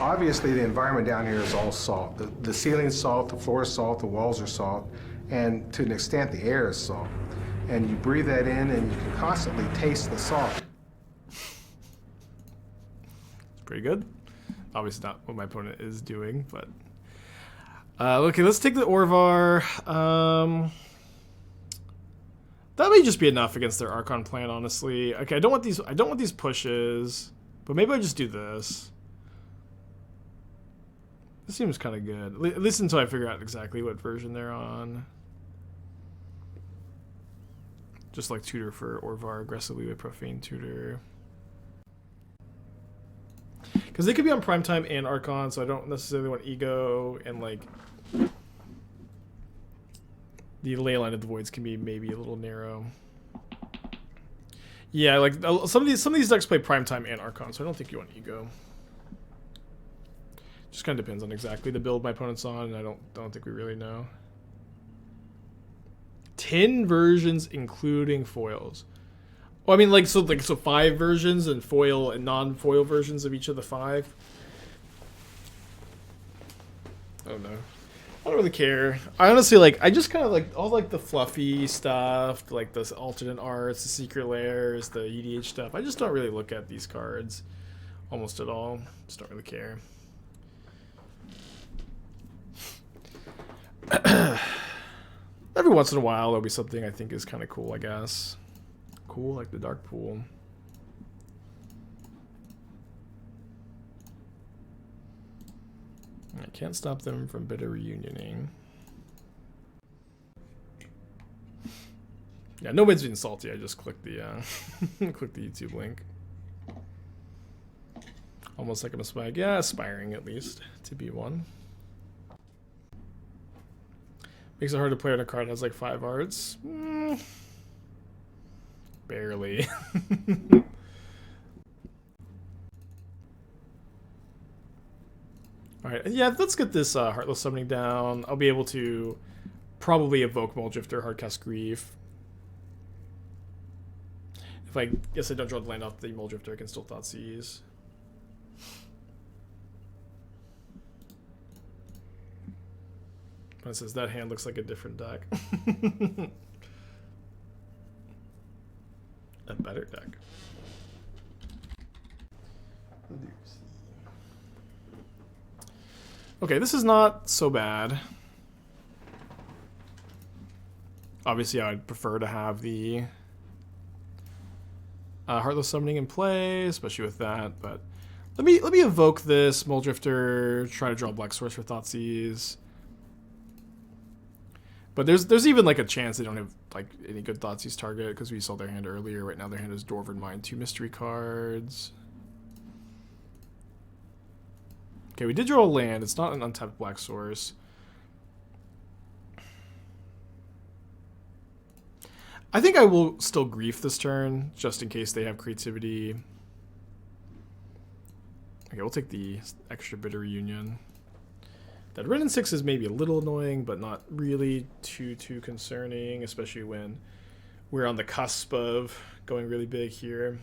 Obviously, the environment down here is all salt. The ceiling's salt, the floor is salt, the walls are salt, and to an extent, the air is salt. And you breathe that in, and you can constantly taste the salt. Pretty good. Obviously not what my opponent is doing, but... okay, let's take the Orvar. That may just be enough against their Archon plan, honestly. Okay, I don't want these pushes, but maybe I just do this. This seems kind of good, at least until I figure out exactly what version they're on. Just like Tutor for Orvar aggressively with Profane Tutor. Because they could be on Primetime and Archon, so I don't necessarily want Ego, and like the Leyline of the Voids can be maybe a little narrow. Yeah, like some of these decks play Primetime and Archon, so I don't think you want Ego. Just kind of depends on exactly the build my opponent's on, and I don't think we really know. 10 versions including foils. Well, I mean, so 5 versions and foil and non-foil versions of each of the 5. Oh no, I don't really care. I honestly I just kind of like all the fluffy stuff, like the alternate arts, the secret layers, the EDH stuff. I just don't really look at these cards almost at all. Just don't really care. Every once in a while there'll be something I think is kind of cool, I guess. Cool, like the Dark Pool. I can't stop them from bitter reunioning. Yeah, nobody's being salty. I just clicked the clicked the YouTube link. Almost like I'm a spike. Yeah, aspiring at least to be one. Makes it hard to play when a card has like 5 arts. Barely. Alright, yeah, let's get this Heartless Summoning down. I'll be able to probably evoke Mulldrifter, Hardcast Grief. If I guess I don't draw the land off the Mulldrifter, I can still Thoughtseize. It says that hand looks like a different deck. A better deck. Okay, this is not so bad. Obviously, I would prefer to have the Heartless Summoning in play, especially with that. But let me evoke this Mulldrifter. Try to draw Black Source for Thoughtseize. But there's even like a chance they don't have like any good Thoughtseize target because we saw their hand earlier. Right now their hand is Dwarven Mine, 2 mystery cards. Okay, we did draw a land. It's not an untapped Black Source. I think I will still Grief this turn just in case they have creativity. Okay, we'll take the extra bitter reunion. That Ren and 6 is maybe a little annoying, but not really too concerning, especially when we're on the cusp of going really big here.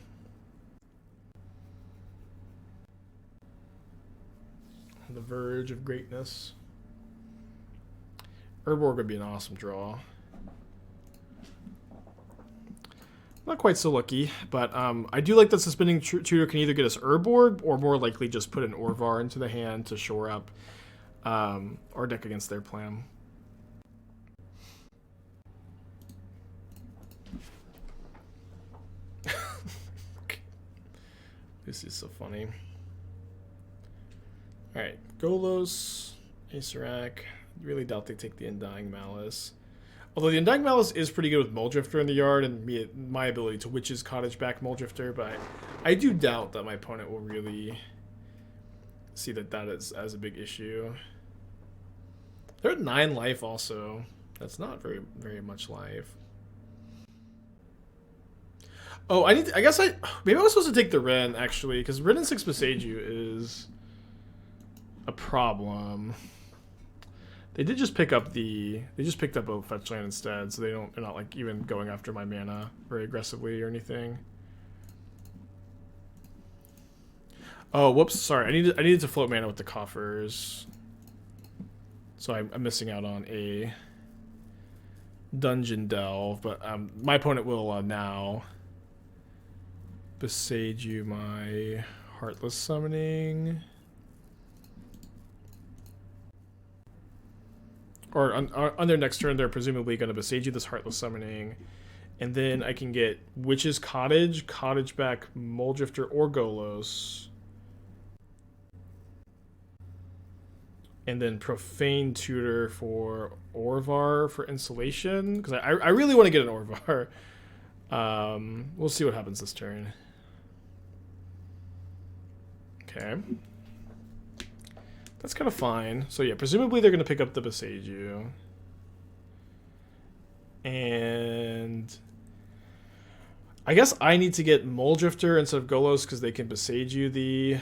On the verge of greatness. Urborg would be an awesome draw. Not quite so lucky, but I do like that Suspending Tutor can either get us Urborg or more likely just put an Orvar into the hand to shore up our deck against their plan. This is so funny. Alright, Golos, Acererak. Really doubt they take the Undying Malice. Although the Undying Malice is pretty good with Mulldrifter in the yard and my ability to Witch's Cottage back Mulldrifter, but I do doubt that my opponent will really see that as a big issue. They're at 9 life also. That's not very much life. Oh, maybe I was supposed to take the Ren actually, because Ren and 6 Beseiju is a problem. They just picked up a fetch land instead, so they're not like even going after my mana very aggressively or anything. Oh, whoops, sorry. I needed to float mana with the coffers. So I'm missing out on a dungeon delve, but my opponent will now Beseiju my Heartless Summoning. Or on their next turn, they're presumably going to Beseiju this Heartless Summoning And then I can get Witch's Cottage, Cottage back Mulldrifter or Golos. And then Profane Tutor for Orvar for insulation. Because I really want to get an Orvar. We'll see what happens this turn. Okay. That's kind of fine. So yeah, presumably they're going to pick up the Boseiju. And I guess I need to get Mulldrifter instead of Golos because they can Boseiju the...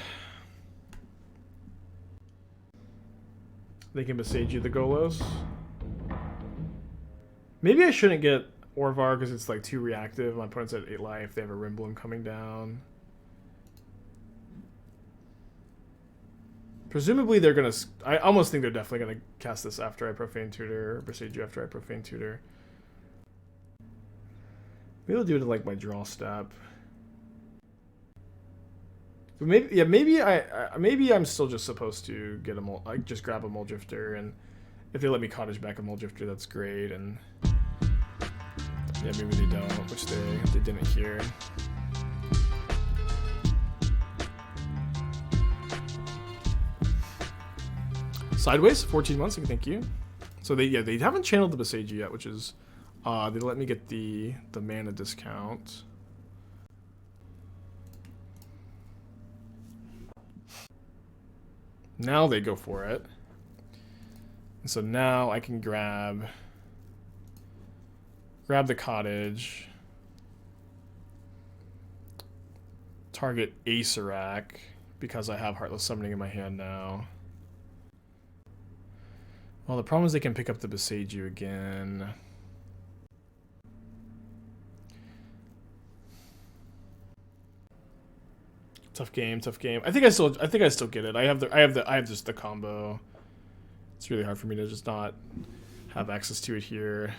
They can Boseiju the Golos. Maybe I shouldn't get Orvar because it's like too reactive. My opponent's at 8 life. They have a Rimbloom coming down. Presumably they're going to... I almost think they're definitely going to cast this after I Profane Tutor, or Boseiju after I Profane Tutor. Maybe I'll do it in like my draw step. But maybe, yeah, maybe I'm still just supposed to get just grab a Mulldrifter, and if they let me Cottage back a Mulldrifter, that's great. And yeah, maybe they don't, which they didn't here. Sideways, 14 months. Thank you. So they haven't channeled the Boseiju yet, which is they let me get the mana discount. Now they go for it. And so now I can grab the Cottage. Target Acererak because I have Heartless Summoning in my hand now. Well, the problem is they can pick up the Boseiju again. Tough game, tough game. I think I still get it. I have just the combo. It's really hard for me to just not have access to it here.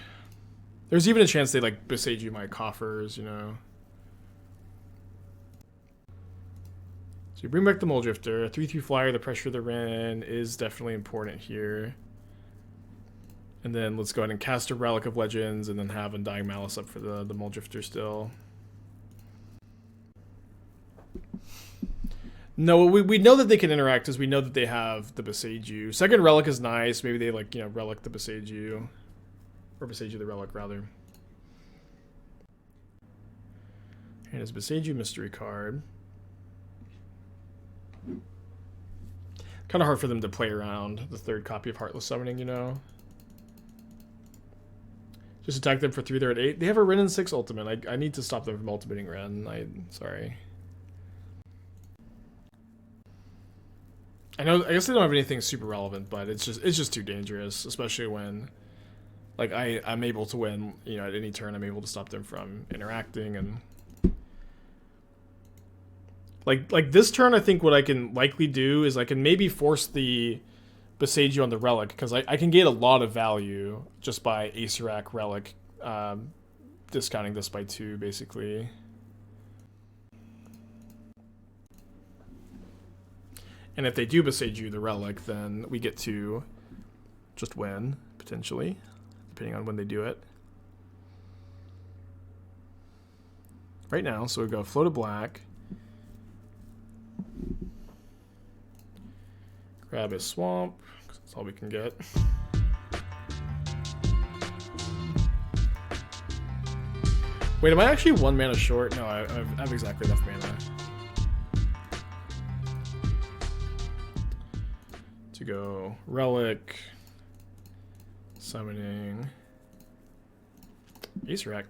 There's even a chance they like Boseiju my coffers, you know. So you bring back the Mulldrifter, a 3/3 flyer. The pressure they're in is definitely important here. And then let's go ahead and cast a Relic of Legends, and then have Undying Malice up for the Mulldrifter still. No, we know that they can interact because we know that they have the Boseiju. Second Relic is nice. Maybe they like, you know, Relic the Boseiju. Or Boseiju the Relic, rather. And his Boseiju mystery card. Kind of hard for them to play around the third copy of Heartless Summoning, you know. Just attack them for 3, they're at 8. They have a Ren and 6 ultimate. I need to stop them from ultimating Ren. Sorry. I guess they don't have anything super relevant, but it's just too dangerous, especially when like I'm able to win, you know, at any turn. I'm able to stop them from interacting, and like this turn I think what I can likely do is I can maybe force the Boseiju on the Relic, because I can get a lot of value just by Acererak Relic discounting this by 2 basically. And if they do Boseiju the Relic, then we get to just win, potentially, depending on when they do it. Right now, so we go Floated Black. Grab a Swamp, because that's all we can get. Wait, am I actually 1 mana short? No, I have exactly enough mana. To go Relic, Summoning, Acererak.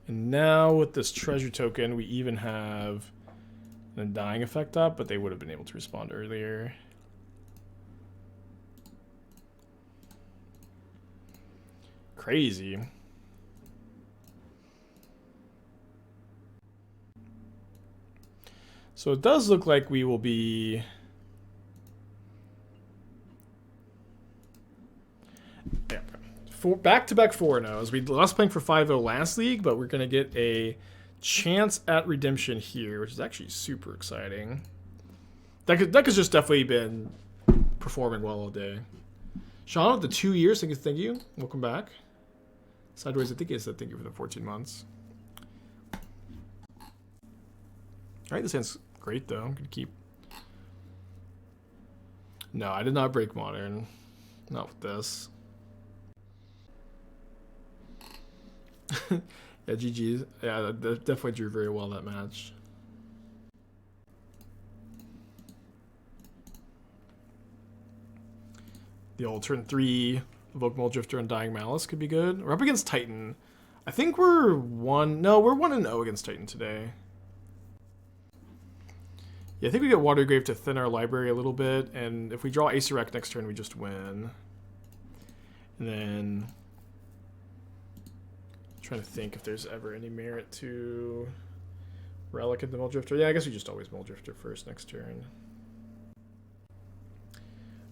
And now with this treasure token, we even have an Undying effect up, but they would have been able to respond earlier. Crazy. So it does look like we will be back-to-back 4-0s. We lost playing for 5-0 last league, but we're going to get a chance at redemption here, which is actually super exciting. That could just definitely been performing well all day. Sean with the 2 years, thank you. Welcome back. Sideways, I think it said thank you for the 14 months. Alright, this hand's great though. I'm gonna keep. No, I did not break modern. Not with this. Yeah, GG's. Yeah, that definitely drew very well that match. The old turn 3 Evoke Mulldrifter and Undying Malice could be good. We're up against Titan. I think we're 1-0 against Titan today. Yeah, I think we get Watery Grave to thin our library a little bit, and if we draw Acererak next turn, we just win. And then I'm trying to think if there's ever any merit to Relic of the Mulldrifter. Yeah, I guess we just always Mulldrifter first next turn.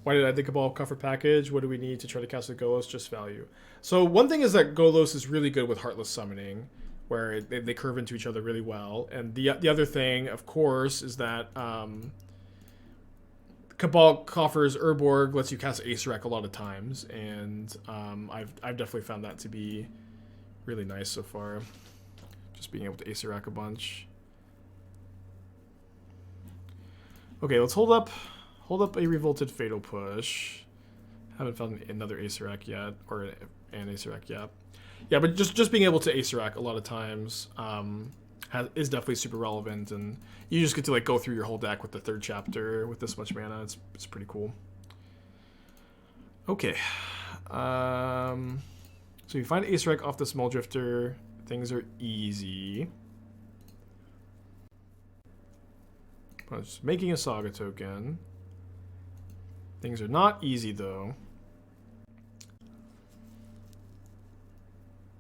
Why did I think Cabal Coffer package? What do we need to try to cast a Golos? Just value. So one thing is that Golos is really good with Heartless Summoning, where they curve into each other really well. And the other thing, of course, is that Cabal Coffers Urborg lets you cast Acererak a lot of times, and I've definitely found that to be really nice so far. Just being able to Acererak a bunch. Okay, let's hold up a Revolted Fatal Push. Haven't found another Acererak yet, or an Acererak yet. Yeah, but just being able to Acererak a lot of times is definitely super relevant, and you just get to like go through your whole deck with the third chapter with this much mana. It's pretty cool. Okay, so you find Acererak off this Mulldrifter, things are easy. I'm just making a Saga token. Things are not easy though.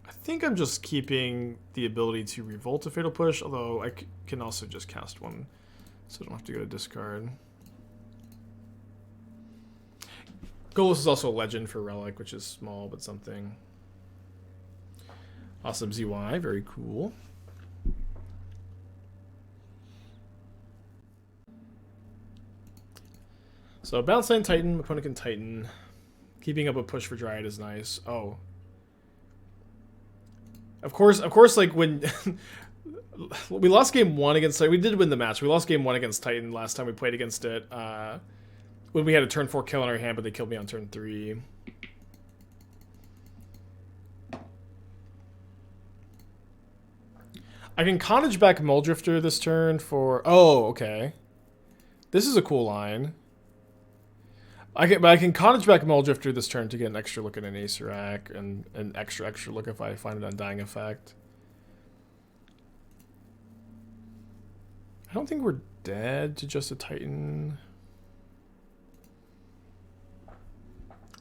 I think I'm just keeping the ability to Revolt a Fatal Push, although I can also just cast one, so I don't have to go to discard. Golos is also a legend for Relic, which is small, but something. Awesome ZY, very cool. So bounce line Titan, opponent can Titan. Keeping up a push for Dryad is nice. Oh. Of course, like when we lost game 1 against Titan, we did win the match. We lost game 1 against Titan last time we played against it. When we had a turn 4 kill in our hand, but they killed me on turn 3. I can Cottage back Mulldrifter this turn for... Oh, okay. This is a cool line. I can Cottage back Mulldrifter this turn to get an extra look at an Acererak and an extra look if I find an Undying effect. I don't think we're dead to just a Titan.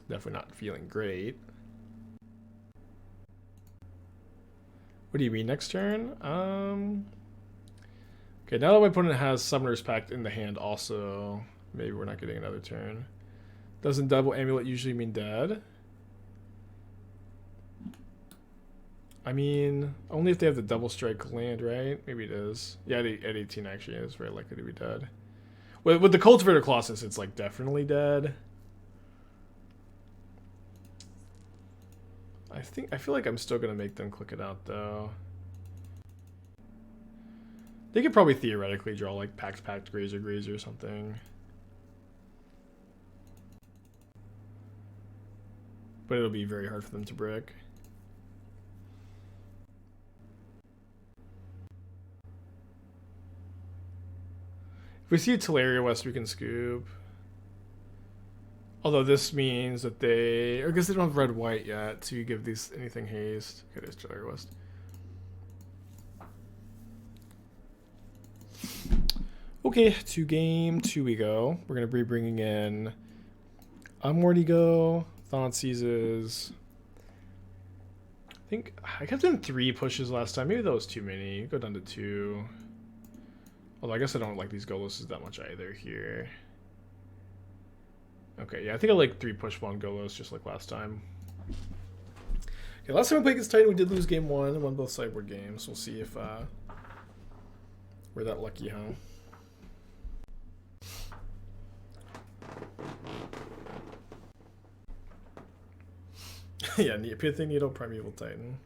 Definitely not feeling great. What do you mean next turn? Okay, now that my opponent has Summoner's Pact in the hand also, maybe we're not getting another turn. Doesn't double amulet usually mean dead? I mean, only if they have the double strike land, right? Maybe it is. Yeah, at 18 actually is very likely to be dead. With the Cultivator Colossus, it's like definitely dead. I feel like I'm still gonna make them click it out though. They could probably theoretically draw like Pact, Grazer or something. But it'll be very hard for them to brick. If we see a Teleria West, we can scoop. Although this means that they... I guess they don't have red-white yet to give these anything haste. Okay, there's Teleria West. Okay, to game 2 we go. We're going to be bringing in Unmoored Ego, Thoughtseizes. I think I kept in 3 pushes last time. Maybe that was too many. Go down to 2. Although I guess I don't like these Goloses that much either here. Okay, yeah, I think I like 3 push 1 Golos just like last time. Okay, last time we played against Titan, we did lose game 1 and won both sideboard games. We'll see if we're that lucky, huh? Yeah, Pithing Needle, Primeval Titan.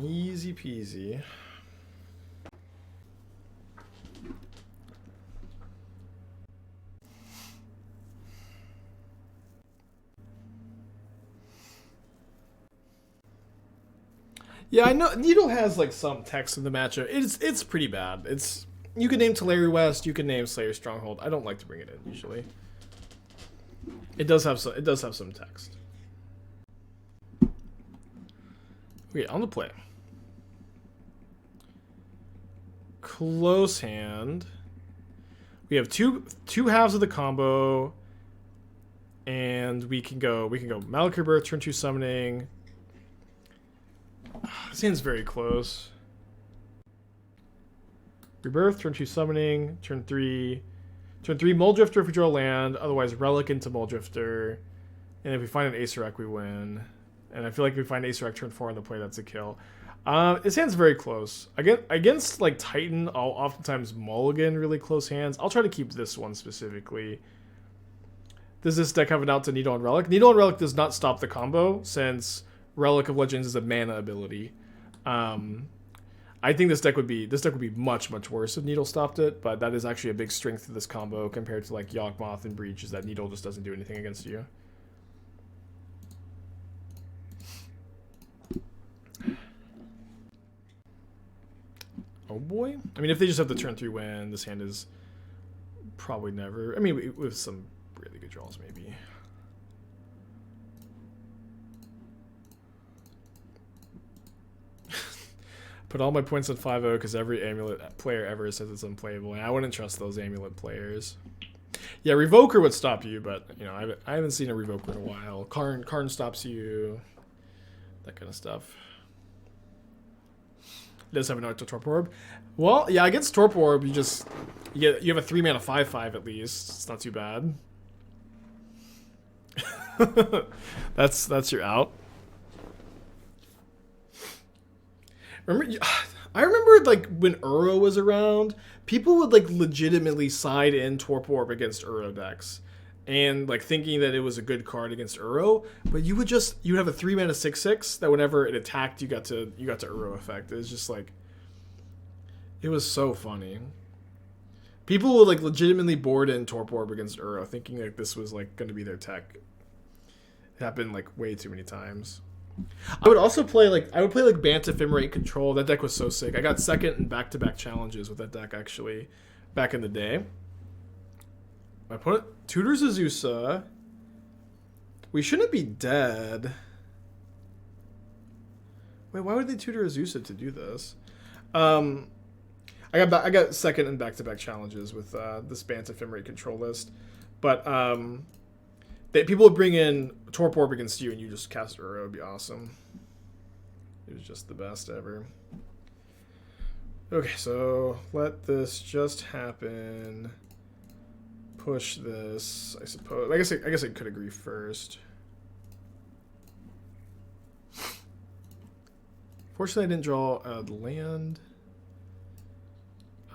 Easy peasy. Yeah, I know Needle has like some text in the matchup. It's pretty bad. It's you can name Teleri West, you can name Slayer Stronghold. I don't like to bring it in usually. It does have some text. Okay, on the play. Close hand. We have two halves of the combo, and we can go Malakir Rebirth, turn 2 summoning. This hand's very close. Rebirth, turn 2 summoning, turn 3 Mulldrifter if we draw land, otherwise Relic into Mulldrifter. And if we find an Acererak, we win. And I feel like if we find Acererak turn 4 on the play, that's a kill. This hand's very close. Against like Titan, I'll oftentimes mulligan really close hands. I'll try to keep this one specifically. Does this deck have an out to Needle and Relic? Needle and Relic does not stop the combo, since Relic of Legends is a mana ability. I think this deck would be much worse if Needle stopped it, but that is actually a big strength of this combo compared to like Yawgmoth and Breach, is that Needle just doesn't do anything against you. Oh boy. I mean, if they just have the turn 3 win, this hand is probably never. I mean, with some really good draws, maybe. Put all my points on 5-0 because every Amulet player ever says it's unplayable, and I wouldn't trust those Amulet players. Yeah, Revoker would stop you, but you know, I haven't seen a Revoker in a while. Karn stops you, that kind of stuff. It does have an art to Torpor Orb. Well, yeah, against Torpor Orb, you have a 3 mana 5/5 at least. It's not too bad. That's your out. I remember like when Uro was around, people would like legitimately side in Torpor Orb against Uro decks, and like thinking that it was a good card against Uro. But you'd have a 3 mana 6/6 that whenever it attacked, you got to Uro effect. It was just like, it was so funny. People would like legitimately board in Torpor Orb against Uro, thinking like this was like going to be their tech. It happened like way too many times. I would play Bant Ephemerate Control. That deck was so sick. I got second in back-to-back challenges with that deck actually back in the day. My opponent tutors Azusa. We shouldn't be dead. Wait, why would they tutor Azusa to do this? I got second in back-to-back challenges with this Bant Ephemerate Control list, but people would bring in Torpor Orb against you and you just cast Uro. It would be awesome. It was just the best ever. Okay, so let this just happen. Push this, I suppose. I guess I could agree first. Fortunately, I didn't draw a land.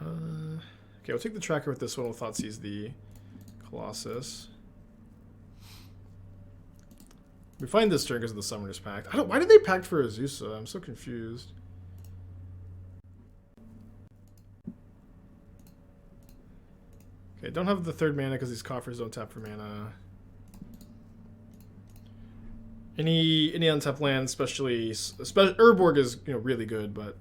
Okay, we'll take the tracker with this one. We'll Thoughtseize the Colossus. We find this turn because of the Summoner's Pact. Why did they pact for Azusa? I'm so confused. Okay, don't have the 3rd mana because these coffers don't tap for mana. Any untapped land, especially Urborg is really good, but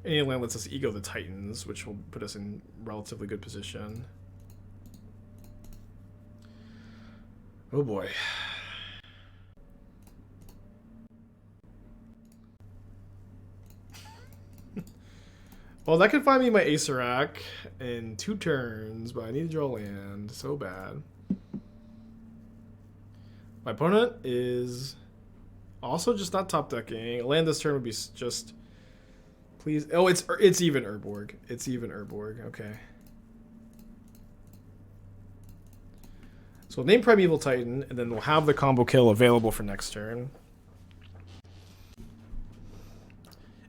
any land lets us ego the Titans, which will put us in relatively good position. Oh boy. Well, that could find me my Acererak in 2 turns, but I need to draw land so bad. My opponent is also just not top decking. A land this turn would be just, please. Oh, it's even Urborg. It's even Urborg. Okay. So we'll name Primeval Titan, and then we'll have the combo kill available for next turn.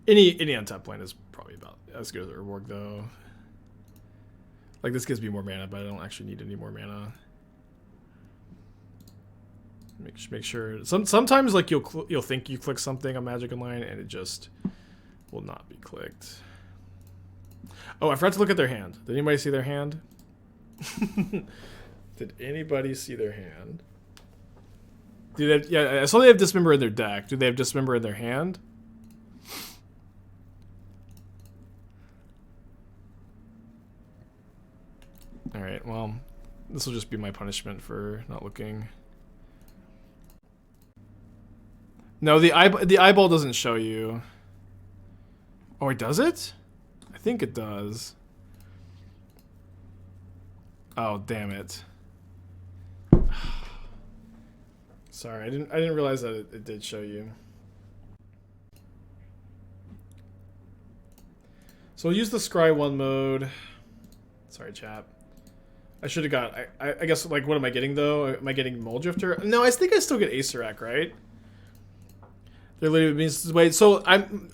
Any untapped land is probably about as good as Urborg, though. Like, this gives me more mana, but I don't actually need any more mana. Make sure. Sometimes like you'll think you click something on Magic Online and it just will not be clicked. Oh, I forgot to look at their hand. Did anybody see their hand? Did anybody see their hand? Yeah, I saw they have Dismember in their deck. Do they have Dismember in their hand? Alright, well, this will just be my punishment for not looking. No, the eyeball doesn't show you. Oh, it does it? I think it does. Oh, damn it. Sorry, I didn't realize that it did show you. So we'll use the Scry 1 mode. Sorry, chat. I should have got... I guess, like, what am I getting, though? Am I getting Mulldrifter? No, I think I still get Acererak, right? They're literally means wait. So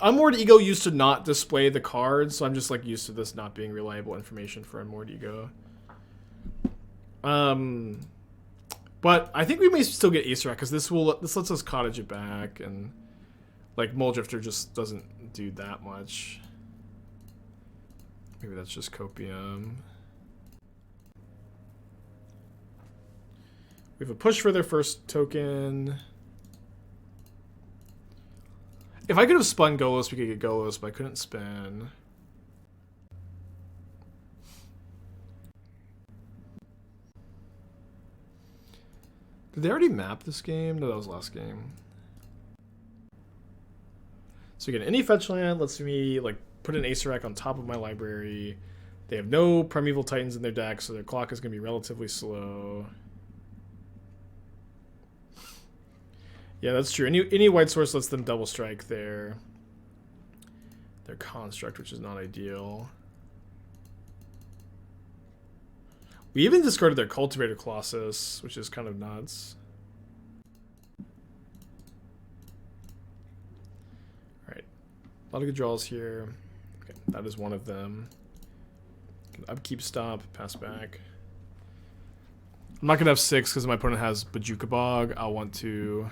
Unmoored Ego used to not display the cards, so I'm just, like, used to this not being reliable information for Unmoored Ego. But I think we may still get Acererak, because this lets us Cottage it back, and, like, Mulldrifter just doesn't do that much. Maybe that's just Copium. We have a push for their first token. If I could have spun Golos, we could get Golos, but I couldn't spin. Did they already map this game? No, that was last game. So again, any fetch land lets me like put an Acererak on top of my library. They have no Primeval Titans in their deck, so their clock is going to be relatively slow. Yeah, that's true. Any white source lets them double strike their construct, which is not ideal. We even discarded their Cultivator Colossus, which is kind of nuts. Alright. A lot of good draws here. Okay, that is one of them. Upkeep, stop, pass back. I'm not going to have 6 because my opponent has Bajuka Bog. I'll want to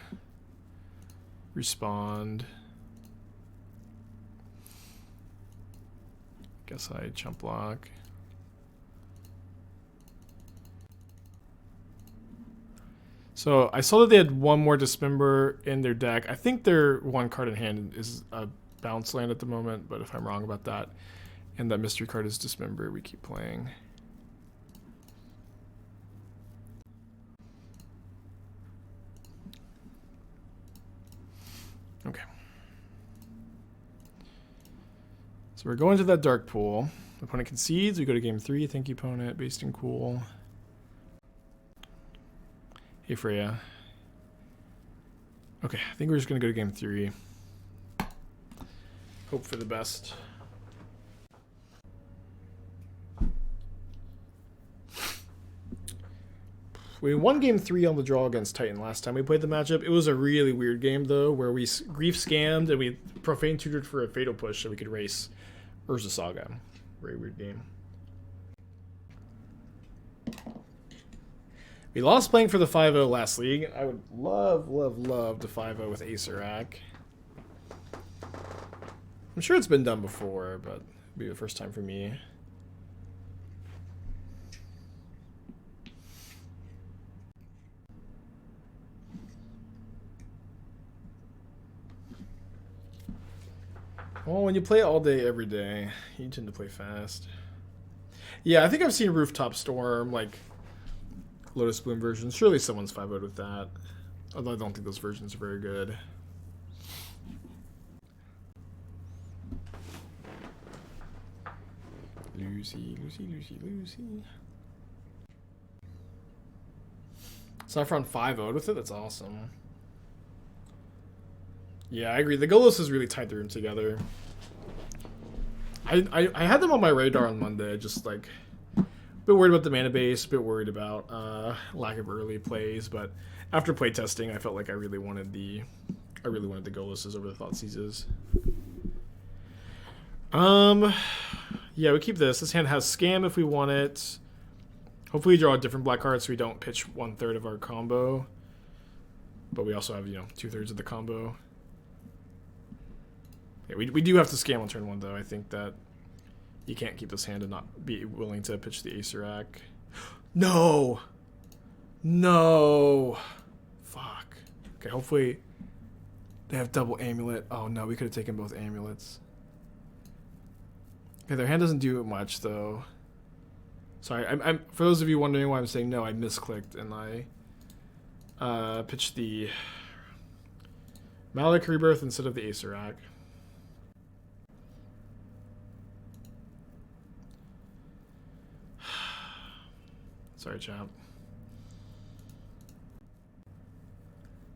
respond. Guess I chump block. So I saw that they had one more Dismember in their deck. I think their one card in hand is a bounce land at the moment, but if I'm wrong about that, and that mystery card is Dismember, we keep playing. Okay. So we're going to that dark pool. Opponent concedes. We go to game 3. Thank you, opponent. Based in cool. Hey, Freya. Okay, I think we're just going to go to game 3. Hope for the best. We won game 3 on the draw against Titan last time we played the matchup. It was a really weird game, though, where we grief scammed and we profane tutored for a fatal push so we could race Urza Saga. Very weird game. We lost playing for the 5-0 last league. I would love, love, love to 5-0 with Acererak. I'm sure it's been done before, but it'll be the first time for me. Well, when you play all day, every day, you tend to play fast. Yeah, I think I've seen Rooftop Storm, like Lotus Bloom versions. Surely someone's 5-0'd with that. Although I don't think those versions are very good. Lucy, Lucy, Lucy, Lucy. Saffron 5-0'd with it? That's awesome. Yeah, I agree. The Golos has really tied the room together. I had them on my radar on Monday, just like a bit worried about the mana base, a bit worried about lack of early plays, but after play testing, I felt like I really wanted the Goloses over the Thoughtseizes. Yeah, we keep this. This hand has Scam if we want it. Hopefully we draw a different black card so we don't pitch 1/3 of our combo. But we also have, you know, 2/3 of the combo. Yeah, we do have to scam on turn 1, though. I think that you can't keep this hand and not be willing to pitch the Acererak. No! No! Fuck. Okay, hopefully they have double amulet. Oh no, we could have taken both amulets. Okay, their hand doesn't do much, though. Sorry, I'm for those of you wondering why I'm saying no, I misclicked and I pitched the Malakir Rebirth instead of the Acererak. Sorry, champ.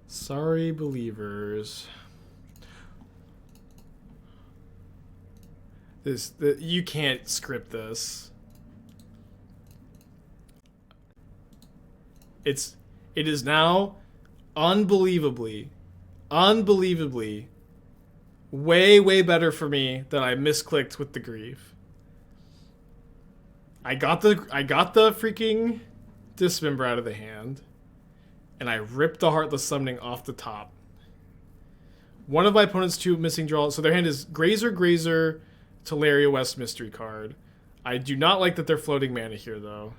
Sorry, believers. You can't script this. It is now unbelievably way better for me that I misclicked with the grief. I got the freaking Dismember out of the hand, and I ripped the Heartless Summoning off the top. One of my opponent's 2 missing draws, so their hand is Grazer, Teleria West mystery card. I do not like that they're floating mana here, though.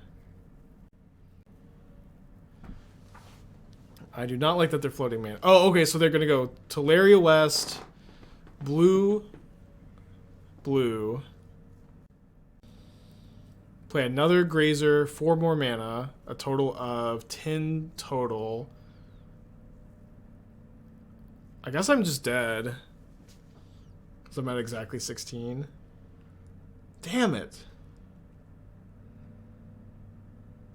I do not like that they're floating mana. Oh, okay, so they're going to go Teleria West, blue, play another Grazer, 4 more mana, a total of 10 total. I guess I'm just dead. Because I'm at exactly 16. Damn it.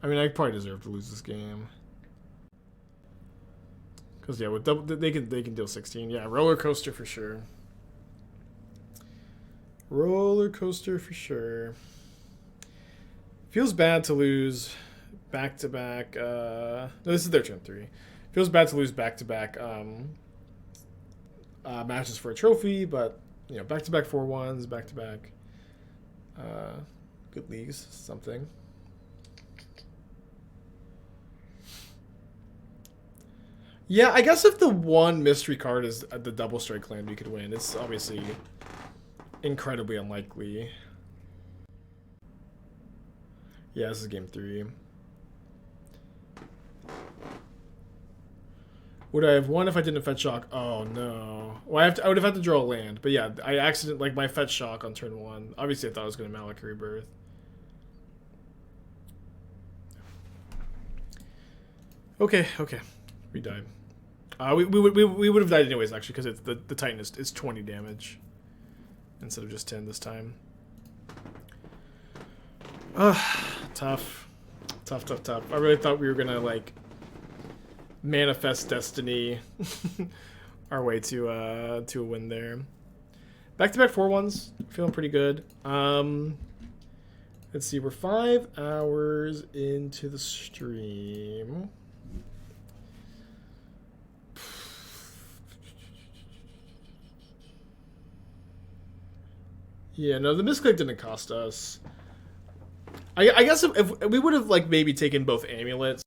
I mean, I probably deserve to lose this game. Because, yeah, with double, they can deal 16. Yeah, roller coaster for sure. Roller coaster for sure. Feels bad to lose back-to-back. No, this is their turn 3. Feels bad to lose back-to-back matches for a trophy, but you know, back-to-back 4-1s, back-to-back good leagues, something. Yeah, I guess if the one mystery card is the double strike land, we could win. It's obviously incredibly unlikely. Yeah, this is game 3. Would I have won if I didn't fetch shock? Oh no. Well, I would have had to draw a land. But yeah, I accidentally, like, my fetch shock on turn 1. Obviously, I thought I was going to Malakir Rebirth. Okay. We died. We would have died anyways, actually, because it's the Titan is 20 damage instead of just 10 this time. Tough. I really thought we were gonna like manifest destiny our way to a win there. Back-to-back 4-1s, feeling pretty good. Let's see, we're 5 hours into the stream. Yeah, no, the misclick didn't cost us. I guess if we would have like maybe taken both amulets.